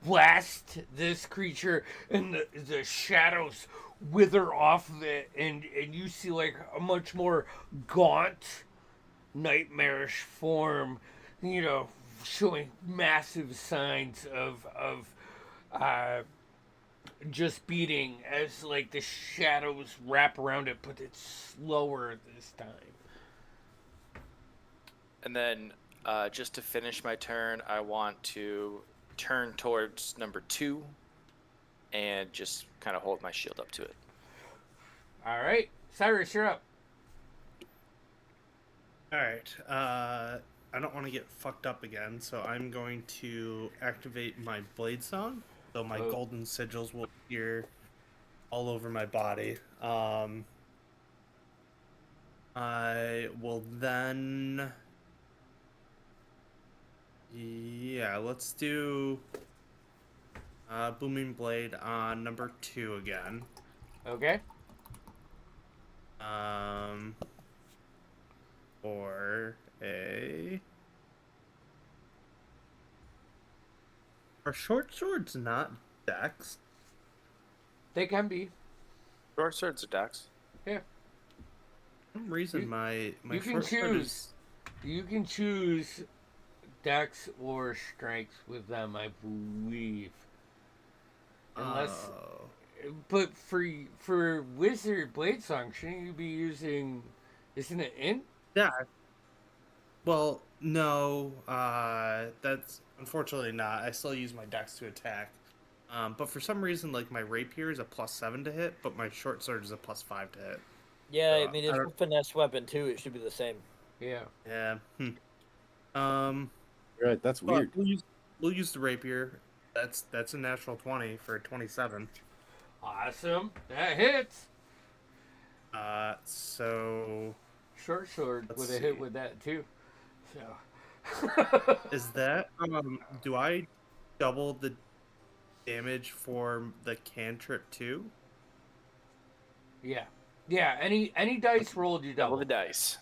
blast this creature, and the shadows wither off of it, and you see like a much more gaunt, nightmarish form, you know, showing massive signs of just beating as like the shadows wrap around it, but it's slower this time. And then, just to finish my turn, I want to turn towards number 2 and just kind of hold my shield up to it. All right, Cyrus, you're up. All right. I don't want to get fucked up again, so I'm going to activate my blade song. So my golden sigils will appear all over my body. I will then. Yeah, let's do Booming Blade on number 2 again. Okay. For a. Are short swords not dex? They can be. Short swords are dex. Yeah. For some reason, my you can short sword choose. is. You can choose dex or strength with them, I believe. Unless, but for wizard blade song, shouldn't you be using? Isn't it int? Yeah. Well, no. That's unfortunately not. I still use my dex to attack. But for some reason, like my rapier is a +7 to hit, but my short sword is a +5 to hit. Yeah, So, I mean, it's a finesse weapon too. It should be the same. Yeah. Yeah. Right, that's weird. We'll use the rapier. That's a natural 20 for 27. Awesome. That hits. So Short sword Let's would have hit see. with that too. So. is that do I double the damage for the cantrip too? Yeah. Yeah. Any dice rolled, you double. Double the dice.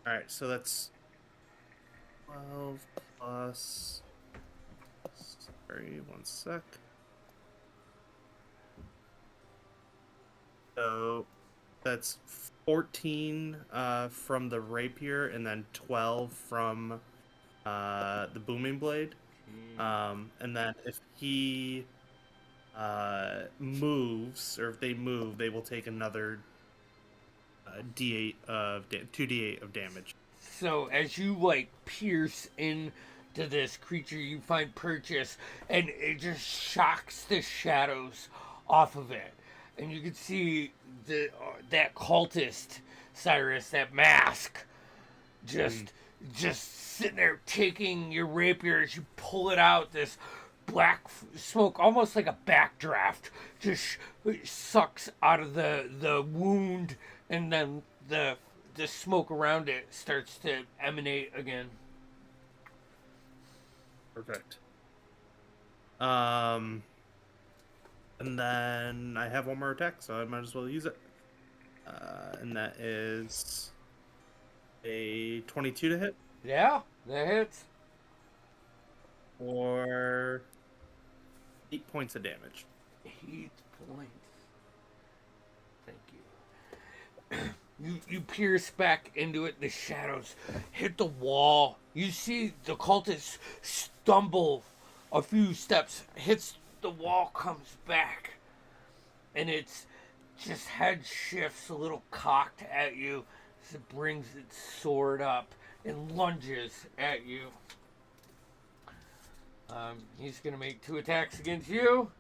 All right, so that's 12 plus. Sorry, one sec. So that's 14 from the rapier, and then 12 from the booming blade. And then if he moves, or if they move, they will take another D8 of 2d8 of damage. So as you like pierce into this creature, you find purchase, and it just shocks the shadows off of it, and you can see that cultist Cyrus, that mask, just sitting there taking your rapier as you pull it out. This black smoke, almost like a backdraft, just sucks out of the wound, and then the smoke around it starts to emanate again. Perfect. And then I have one more attack, so I might as well use it. And that is a 22 to hit. Yeah, that hits. For 8 points of damage. 8 points. Thank you. You pierce back into it. The shadows hit the wall. You see the cultist stumble a few steps, hits the wall, comes back, and it's just head shifts a little cocked at you as it brings its sword up and lunges at you. He's gonna make 2 attacks against you.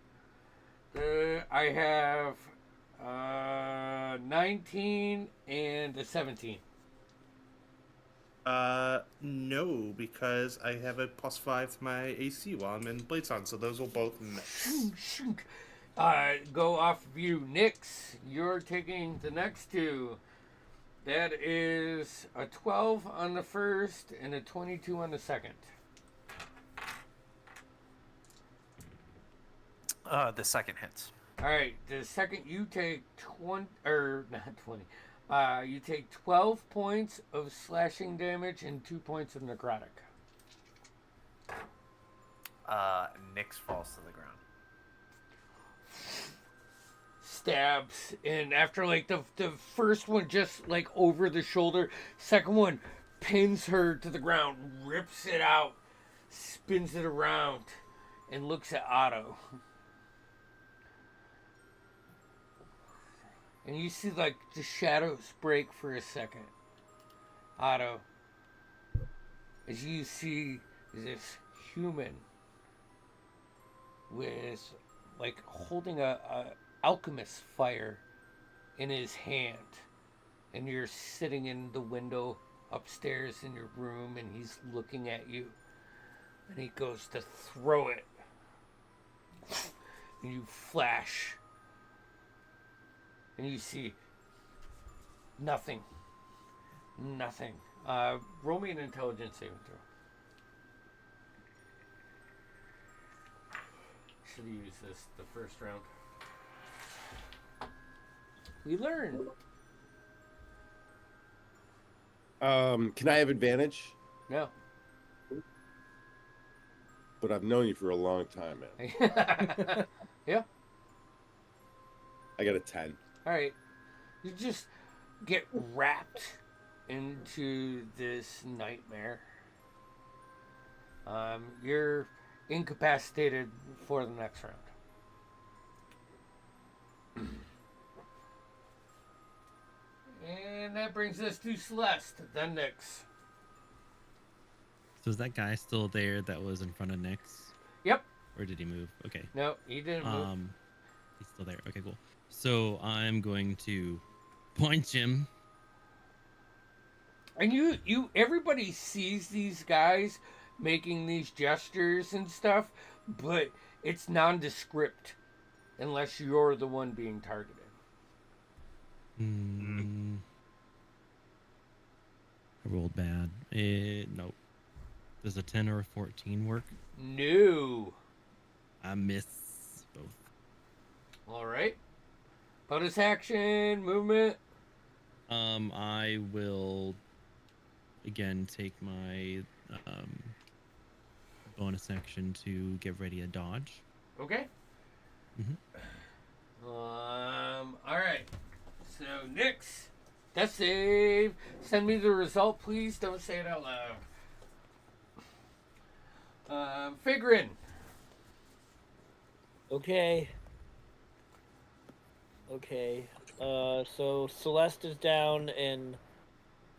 I have 19 and a 17. No, because I have a +5 to my AC while I'm in Bladesong, so those will both miss. Go off of you, Nyx. You're taking the next 2. That is a 12 on the first and a 22 on the second. The second hits. All right, the second you take 20, or not 20. You take 12 points of slashing damage and 2 points of necrotic. Nyx falls to the ground. Stabs, and after like the first one just like over the shoulder, second one pins her to the ground, rips it out, spins it around, and looks at Otto. And you see like the shadows break for a second. Otto, as you see this human with like holding a alchemist fire in his hand, and you're sitting in the window upstairs in your room, and he's looking at you, and he goes to throw it, and you flash, and you see nothing. Roll me an intelligence saving throw. Should have used this the first round. We learn. Can I have advantage? No. But I've known you for a long time, man. Yeah. I got a 10. All right. You just get wrapped into this nightmare. You're incapacitated for the next round. And that brings us to Celeste, then Nyx. So is that guy still there that was in front of Nyx? Yep. Or did he move? Okay. No, he didn't move. He's still there. Okay, cool. So I'm going to punch him. And everybody sees these guys making these gestures and stuff, but it's nondescript unless you're the one being targeted. I rolled bad. Nope. Does a 10 or a 14 work? No. I miss both. All right. Bonus action, movement. I will again take my bonus action to get ready a dodge. Okay. Mm-hmm. All right. So Nyx, death save. Send me the result, please. Don't say it out loud. Figrin. Okay. So Celeste is down and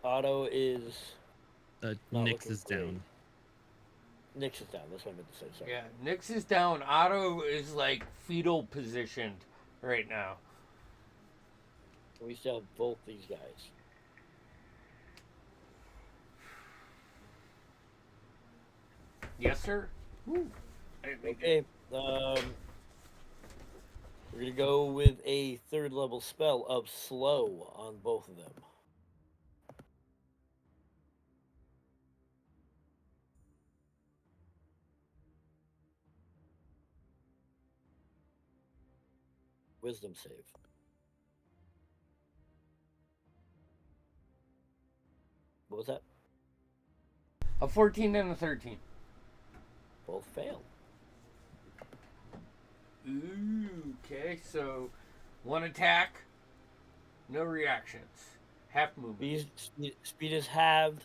Otto is. Not Nyx looking is great. down. Nyx is down. That's what I meant to say. Sorry. Yeah, Nyx is down. Otto is like fetal positioned right now. We still have both these guys. Yes, sir. Woo. Okay. We're gonna go with a 3rd level spell of slow on both of them. Wisdom save. What was that? A 14 and a 13. Both fail. Ooh, okay, so one attack, no reactions, half movement. Speed is halved.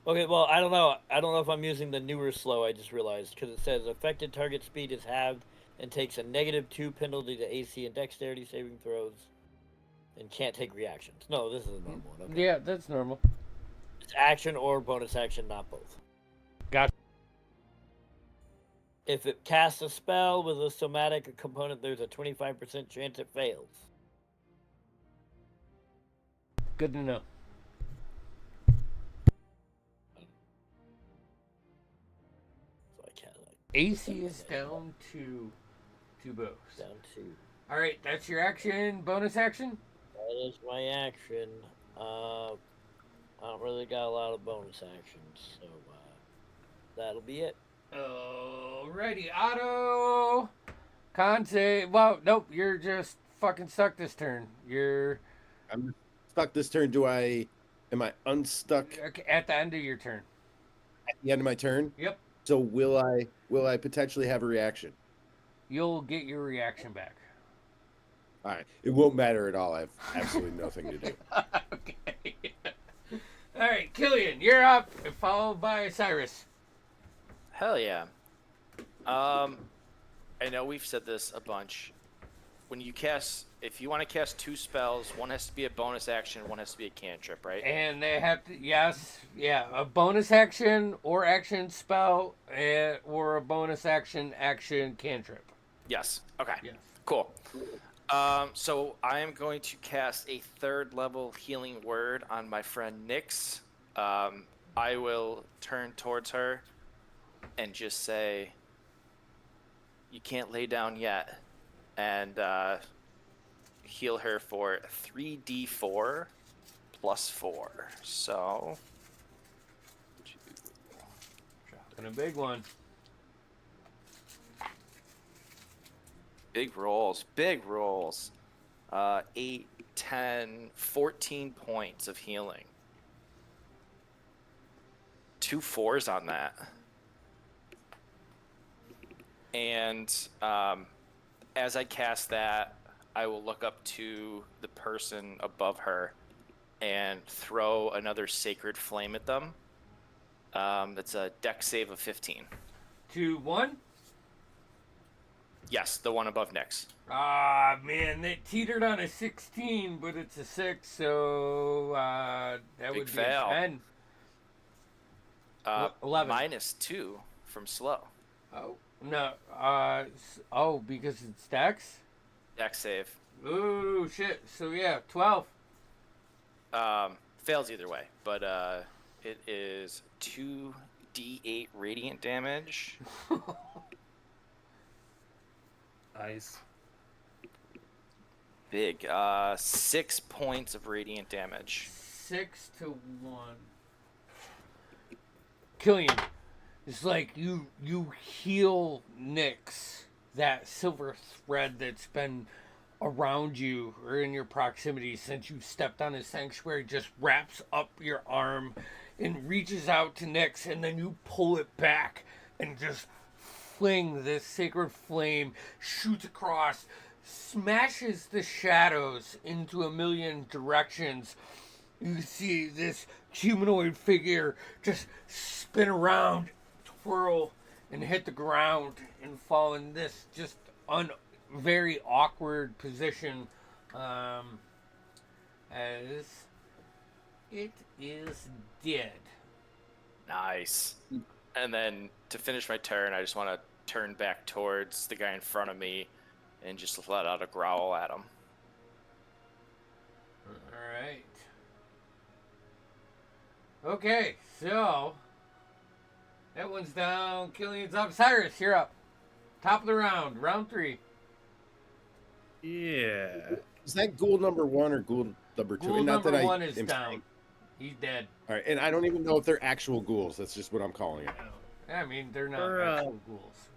Okay, well, I don't know. I don't know if I'm using the newer slow. I just realized because it says affected target speed is halved and takes a -2 penalty to AC and dexterity saving throws, and can't take reactions. No, this is a normal one. Okay. Yeah, that's normal. It's action or bonus action, not both. Gotcha. If it casts a spell with a somatic component, there's a 25% chance it fails. Good to know. So I can't AC is down to 2 bows. down to. All right, that's your action. Bonus action. That is my action. I don't really got a lot of bonus actions, so that'll be it. Alrighty, Otto. Con save. Well, nope. You're just fucking stuck this turn. I'm stuck this turn. Am I unstuck Okay, at the end of your turn. at the end of my turn? Yep. So will I potentially have a reaction? You'll get your reaction back. All right. It won't matter at all. I have absolutely nothing to do. Okay. All right, Killian, you're up, followed by Cyrus. Hell yeah. I know we've said this a bunch. When you cast, if you want to cast 2 spells, one has to be a bonus action, one has to be a cantrip, right? And they have to, yes, yeah, a bonus action or action spell, or a bonus action cantrip. Yes. Okay. Yes. Cool. So I am going to cast a 3rd level healing word on my friend Nyx. I will turn towards her and just say, "You can't lay down yet," and heal her for 3d4 plus 4. So, And a big one. big rolls, big rolls. 8, 10, 14 points of healing. 2 4s on that. And as I cast that, I will look up to the person above her and throw another sacred flame at them. That's a dex save of 15. 2, 1. Yes, the one above Nyx. Ah, man, that teetered on a 16, but it's a 6, so that Big would be fail. a 10. 11. -2 from slow. Oh, no. Because it's dex? Dex save. Ooh, shit. So, yeah, 12. Fails either way, but it is 2d8 radiant damage. Nice. Big. 6 points of radiant damage. 6 to 1. Killian, it's like you heal Nyx, that silver thread that's been around you or in your proximity since you stepped on his sanctuary just wraps up your arm and reaches out to Nyx, and then you pull it back and just fling this sacred flame, shoots across, smashes the shadows into a million directions. You see this humanoid figure just spin around, twirl, and hit the ground and fall in this just very awkward position as it is dead. Nice. And then to finish my turn, I just want to turn back towards the guy in front of me and just let out a growl at him. All right. Okay, so that one's down. Killian's up. Cyrus, you're up. Top of the round, round 3. Yeah. Is that ghoul number 1 or ghoul number 2? Ghoul And not number that 1 is am down. saying- He's dead. All right, and I don't even know if they're actual ghouls. That's just what I'm calling it. I mean, they're not Or, actual ghouls.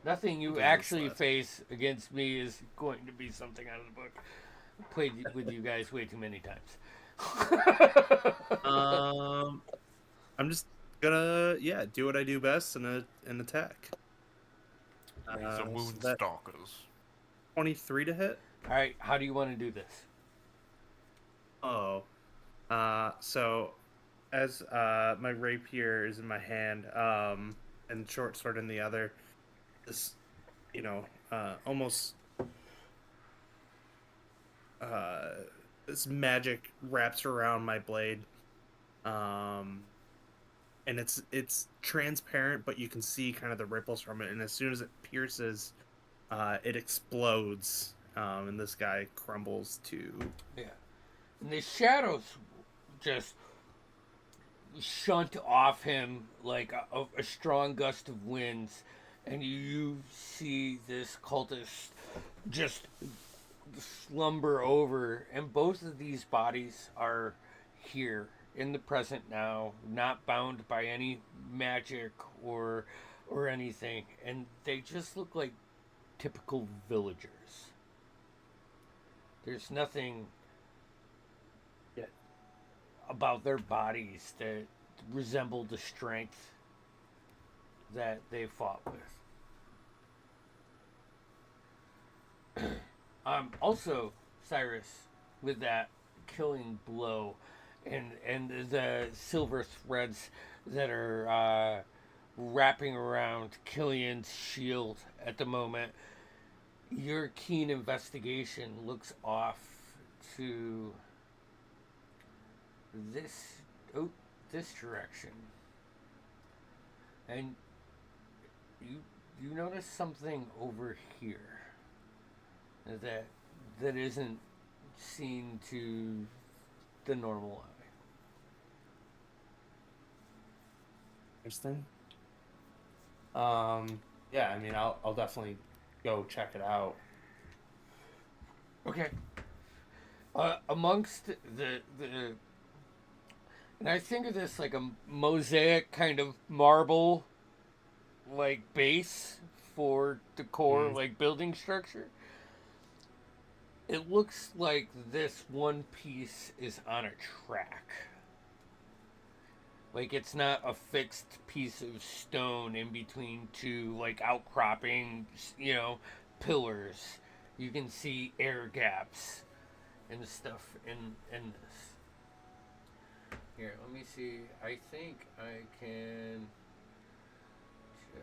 Nothing you ghouls actually left. face against me is going to be something out of the book. I played with you guys way too many times. I'm just gonna do what I do best and attack. These are So wound that stalkers. 23 to hit. All right, how do you want to do this? Oh, so as my rapier is in my hand, and short sword in the other, this, almost this magic wraps around my blade, and it's transparent, but you can see kind of the ripples from it, and as soon as it pierces, it explodes, and this guy crumbles to. Yeah. And the shadows just shunt off him like a strong gust of winds, and you see this cultist just slumber over, and both of these bodies are here in the present now, not bound by any magic or anything, and they just look like typical villagers. There's nothing about their bodies that resemble the strength that they fought with. Also, Cyrus, with that killing blow and the silver threads that are wrapping around Killian's shield at the moment, your keen investigation looks off to this this direction, and you notice something over here that isn't seen to the normal eye. Interesting. Yeah, I mean, I'll definitely go check it out. Okay. Amongst the and I think of this like a mosaic kind of marble like base for the core like building structure. It looks like this one piece is on a track. Like it's not a fixed piece of stone in between two like outcropping, pillars. You can see air gaps and stuff in this. Here, let me see. I think I can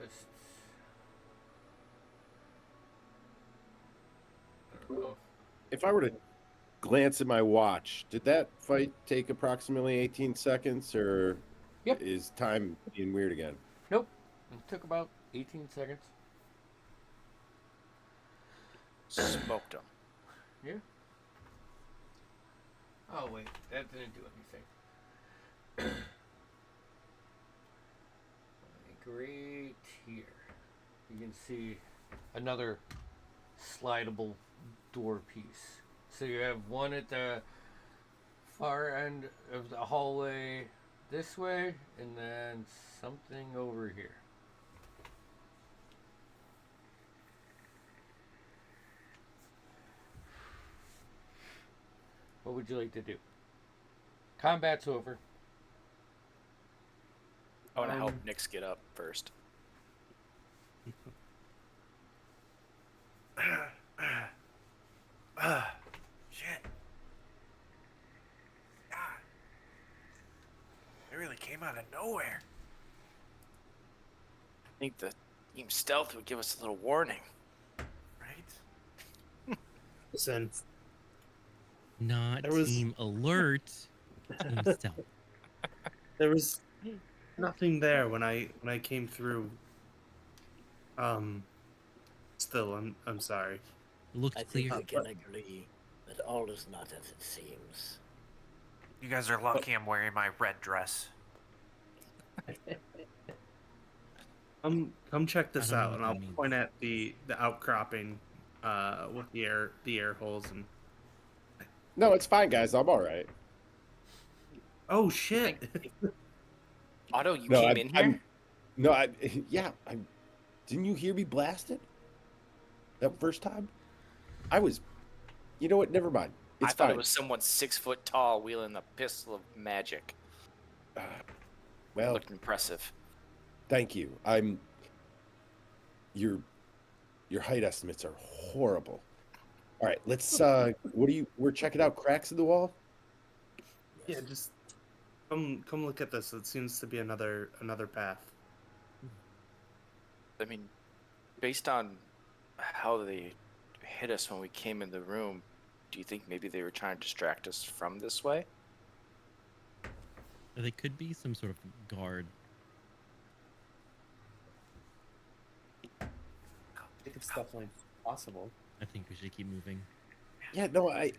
just. I don't know. If I were to glance at my watch, did that fight take approximately 18 seconds, or Yep. is time being weird again? Nope. It took about 18 seconds. Smoked them. Yeah. Oh, wait. That didn't do anything. Like right here. You can see another slidable door piece. So you have one at the far end of the hallway this way, and then something over here. What would you like to do? Combat's over. I want to help Nix get up first. Shit. God. It really came out of nowhere. I think the team stealth would give us a little warning. Right? Listen, Not There was- team alert. Team stealth. there was nothing there when I came through. Still, I'm sorry. It looks I think clear. we can agree that all is not as it seems. You guys are lucky I'm wearing my red dress. Come check this I don't know out, what and that I'll means. point at the outcropping, with the air holes and. No, it's fine, guys. I'm all right. Oh shit! Otto, you No, came in here? Yeah. Didn't you hear me blasted that first time? I was. You know what? Never mind. It's I thought fine. it was someone 6 foot tall wielding a pistol of magic. Well, Looked impressive. thank you. Your height estimates are horrible. All right, let's. We're checking out cracks in the wall. Yeah, just come look at this. It seems to be another path. I mean, based on how they hit us when we came in the room, do you think maybe they were trying to distract us from this way? They could be some sort of guard. I think it's definitely possible. I think we should keep moving. Yeah, no, I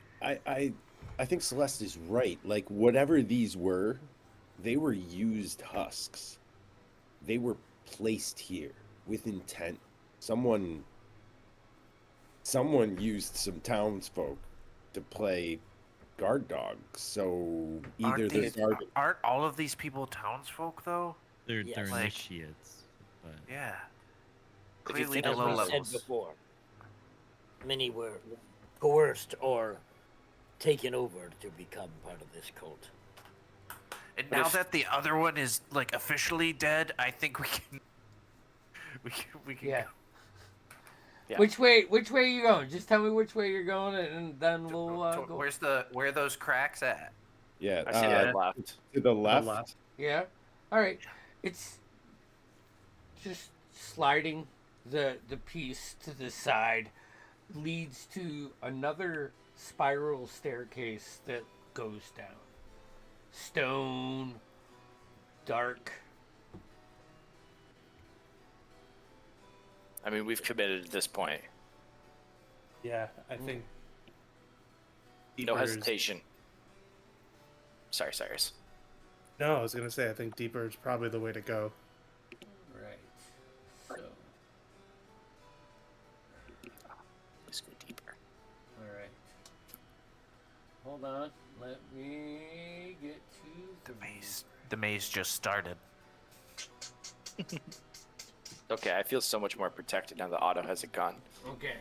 think Celeste is right. Like whatever these were, they were used husks. They were placed here with intent. Someone used some townsfolk to play guard dogs. So either Aren't all of these people townsfolk though? They're Yes. Like- initiates, but Yeah. If you Clearly think the As low we levels. said before, many were coerced or taken over to become part of this cult. And But now if- that the other one is like officially dead, I think we can We can Yeah. go. Yeah. Which way are you going? Just tell me which way you're going, and then we'll go. Where are those cracks at? Yeah. I see that left. To the left. left. Yeah. All right. It's just sliding the piece to the side leads to another spiral staircase that goes down. Stone, dark. I mean, we've committed at this point. Yeah, I think. No Deeper is- hesitation. Sorry, Cyrus. No, I was gonna say I think deeper is probably the way to go. Right. So, Let's go deeper. all right. Hold on. Let me get to the Maze. The maze just started. Okay, I feel so much more protected now that Otto has a gun. Okay.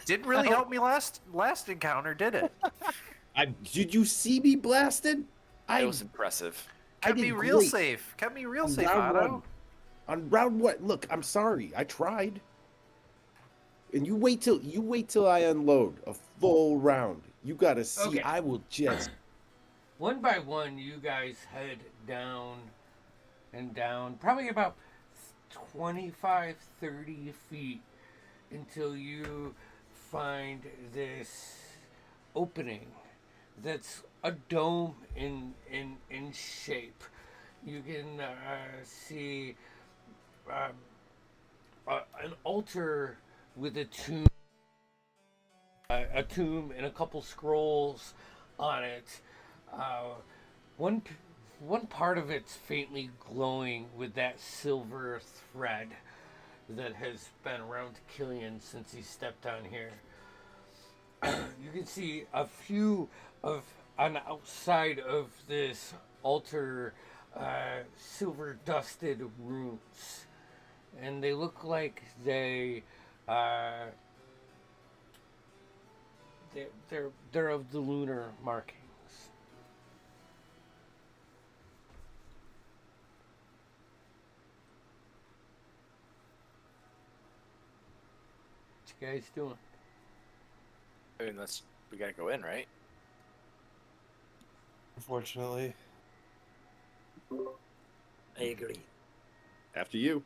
Didn't really help me last encounter, did it? Did you see me blasted? It was impressive. I Kept me did real great. safe. Kept me real On safe, round Otto. one. On round one, look, I'm sorry. I tried. And you wait till I unload a full round. You gotta see. Okay. I will just. One by one, you guys head down and down, probably about 25, 30 feet until you find this opening that's a dome in shape. You can see an altar with a tomb and a couple scrolls on it. One part of it's faintly glowing with that silver thread that has been around Killian since he stepped on here. You can see a few of on the outside of this altar silver dusted runes, and they look like they're of the lunar markings. What you guys doing? I mean, we gotta go in, right? Unfortunately. I agree. After you.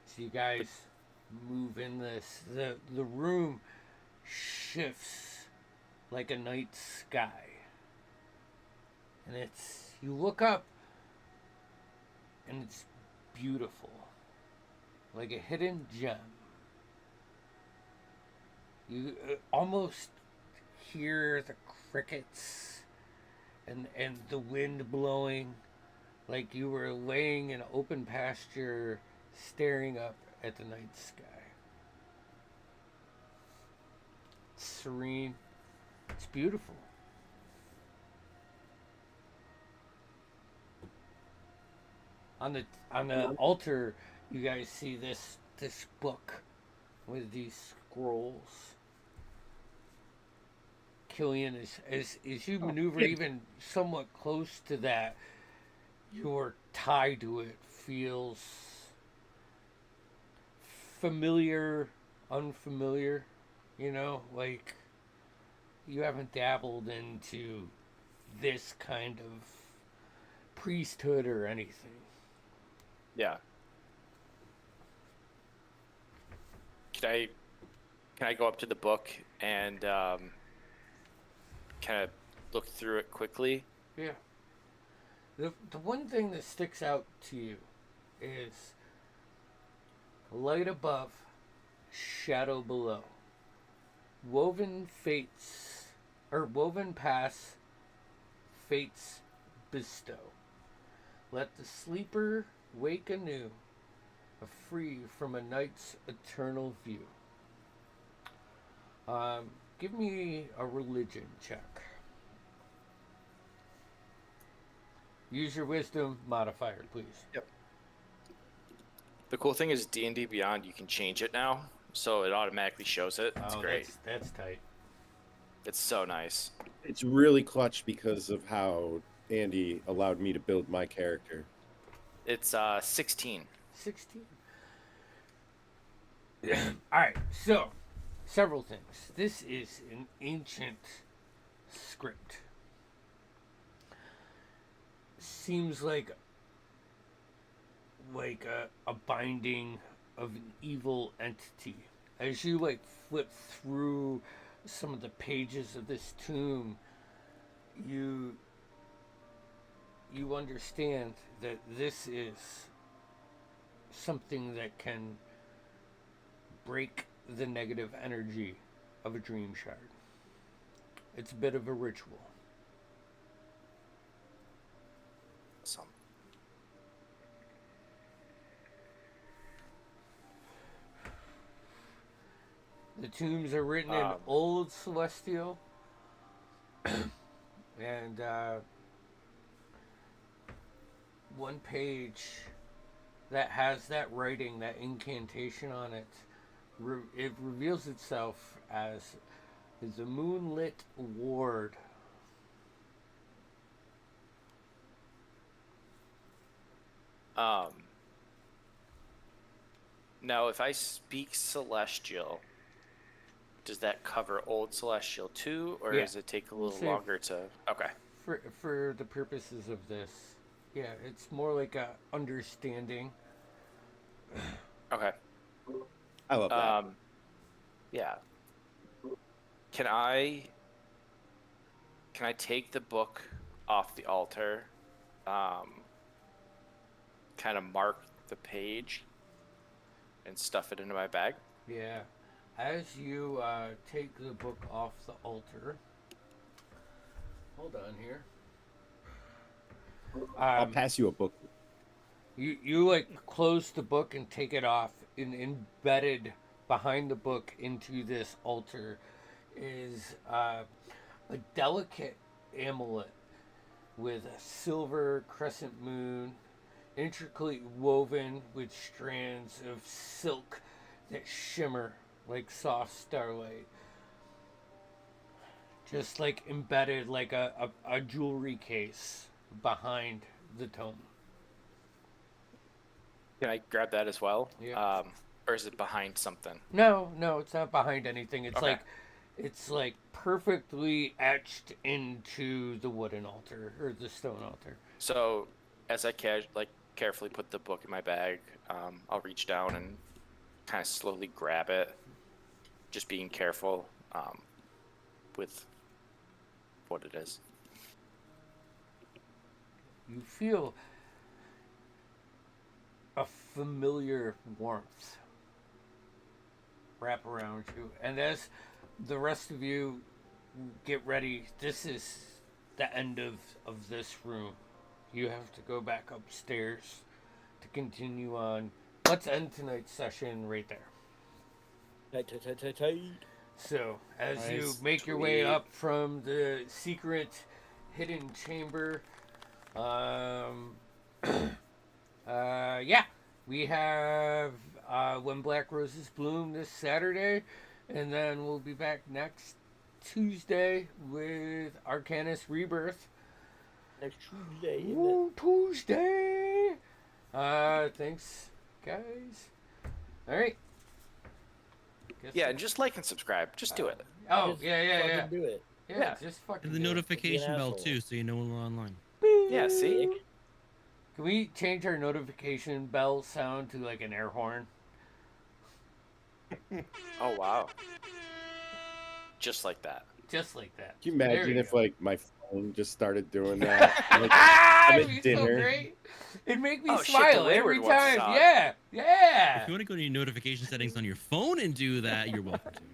So you guys move in this. The room shifts like a night sky. And you look up and it's beautiful. Like a hidden gem. You almost hear the crickets and the wind blowing like you were laying in open pasture staring up at the night sky. It's serene. It's beautiful. On the altar, you guys see this book with these scrolls. Killian, as you maneuver even somewhat close to that, your tie to it feels familiar, unfamiliar, like you haven't dabbled into this kind of priesthood or anything. Yeah. Can I go up to the book and kind of look through it quickly? Yeah. The one thing that sticks out to you is light above, shadow below. Woven paths, fates bestow. Let the sleeper wake anew, free from a night's eternal view. Give me a religion check. Use your wisdom modifier, please. Yep. The cool thing is D&D Beyond, you can change it now, so it automatically shows it. It's great. That's tight. It's so nice. It's really clutch because of how Andy allowed me to build my character. It's 16. 16. All right, so several things. This is an ancient script. Seems like a binding of an evil entity. As you like flip through some of the pages of this tomb, you understand that this is something that can break the negative energy of a dream shard. It's a bit of a ritual. Some. The tombs are written in Old Celestial, and one page that has that writing, that incantation on it, it reveals itself as the Moonlit Ward. Now, if I speak Celestial, does that cover Old Celestial too, or Yeah. does it take a little longer to? Okay. For the purposes of this, yeah, it's more like a understanding. Okay. I love that. Yeah. Can I take the book off the altar? Kind of mark the page and stuff it into my bag. Yeah. As you take the book off the altar, hold on here. I'll pass you a book. You like close the book and take it off, and embedded behind the book into this altar is a delicate amulet with a silver crescent moon, intricately woven with strands of silk that shimmer like soft starlight. Just like embedded like a jewelry case behind the tome. Can I grab that as well? Yeah. Or is it behind something? No, it's not behind anything. It's Okay. it's like perfectly etched into the wooden altar or the stone altar. So, as I carefully put the book in my bag, I'll reach down and kind of slowly grab it, just being careful with what it is. You feel a familiar warmth wrap around you, and as the rest of you get ready, this is the end of this room. You have to go back upstairs to continue on. Let's end tonight's session right there. So, as you Nice. make your way up from the secret hidden chamber, yeah, we have When Black Roses Bloom this Saturday, and then we'll be back next Tuesday with Arcanus Rebirth. Next Tuesday. Woo, Tuesday! Thanks, guys. All right. Yeah, and just like and subscribe. Just do it. Oh, Just yeah. fucking do it. Yeah, just fucking And the do it. notification bell asshole. too, so you know when we're online. Yeah, see? Can we change our notification bell sound to like an air horn? Oh, wow. Just like that. Just like that. Can you There imagine you if go. like my phone just started doing that? Like, Ah, I'm it'd at be so dinner. great. It'd make me Oh, shit, the smile every Wayward ones time. suck. Yeah. If you want to go to your notification settings on your phone and do that, you're welcome to.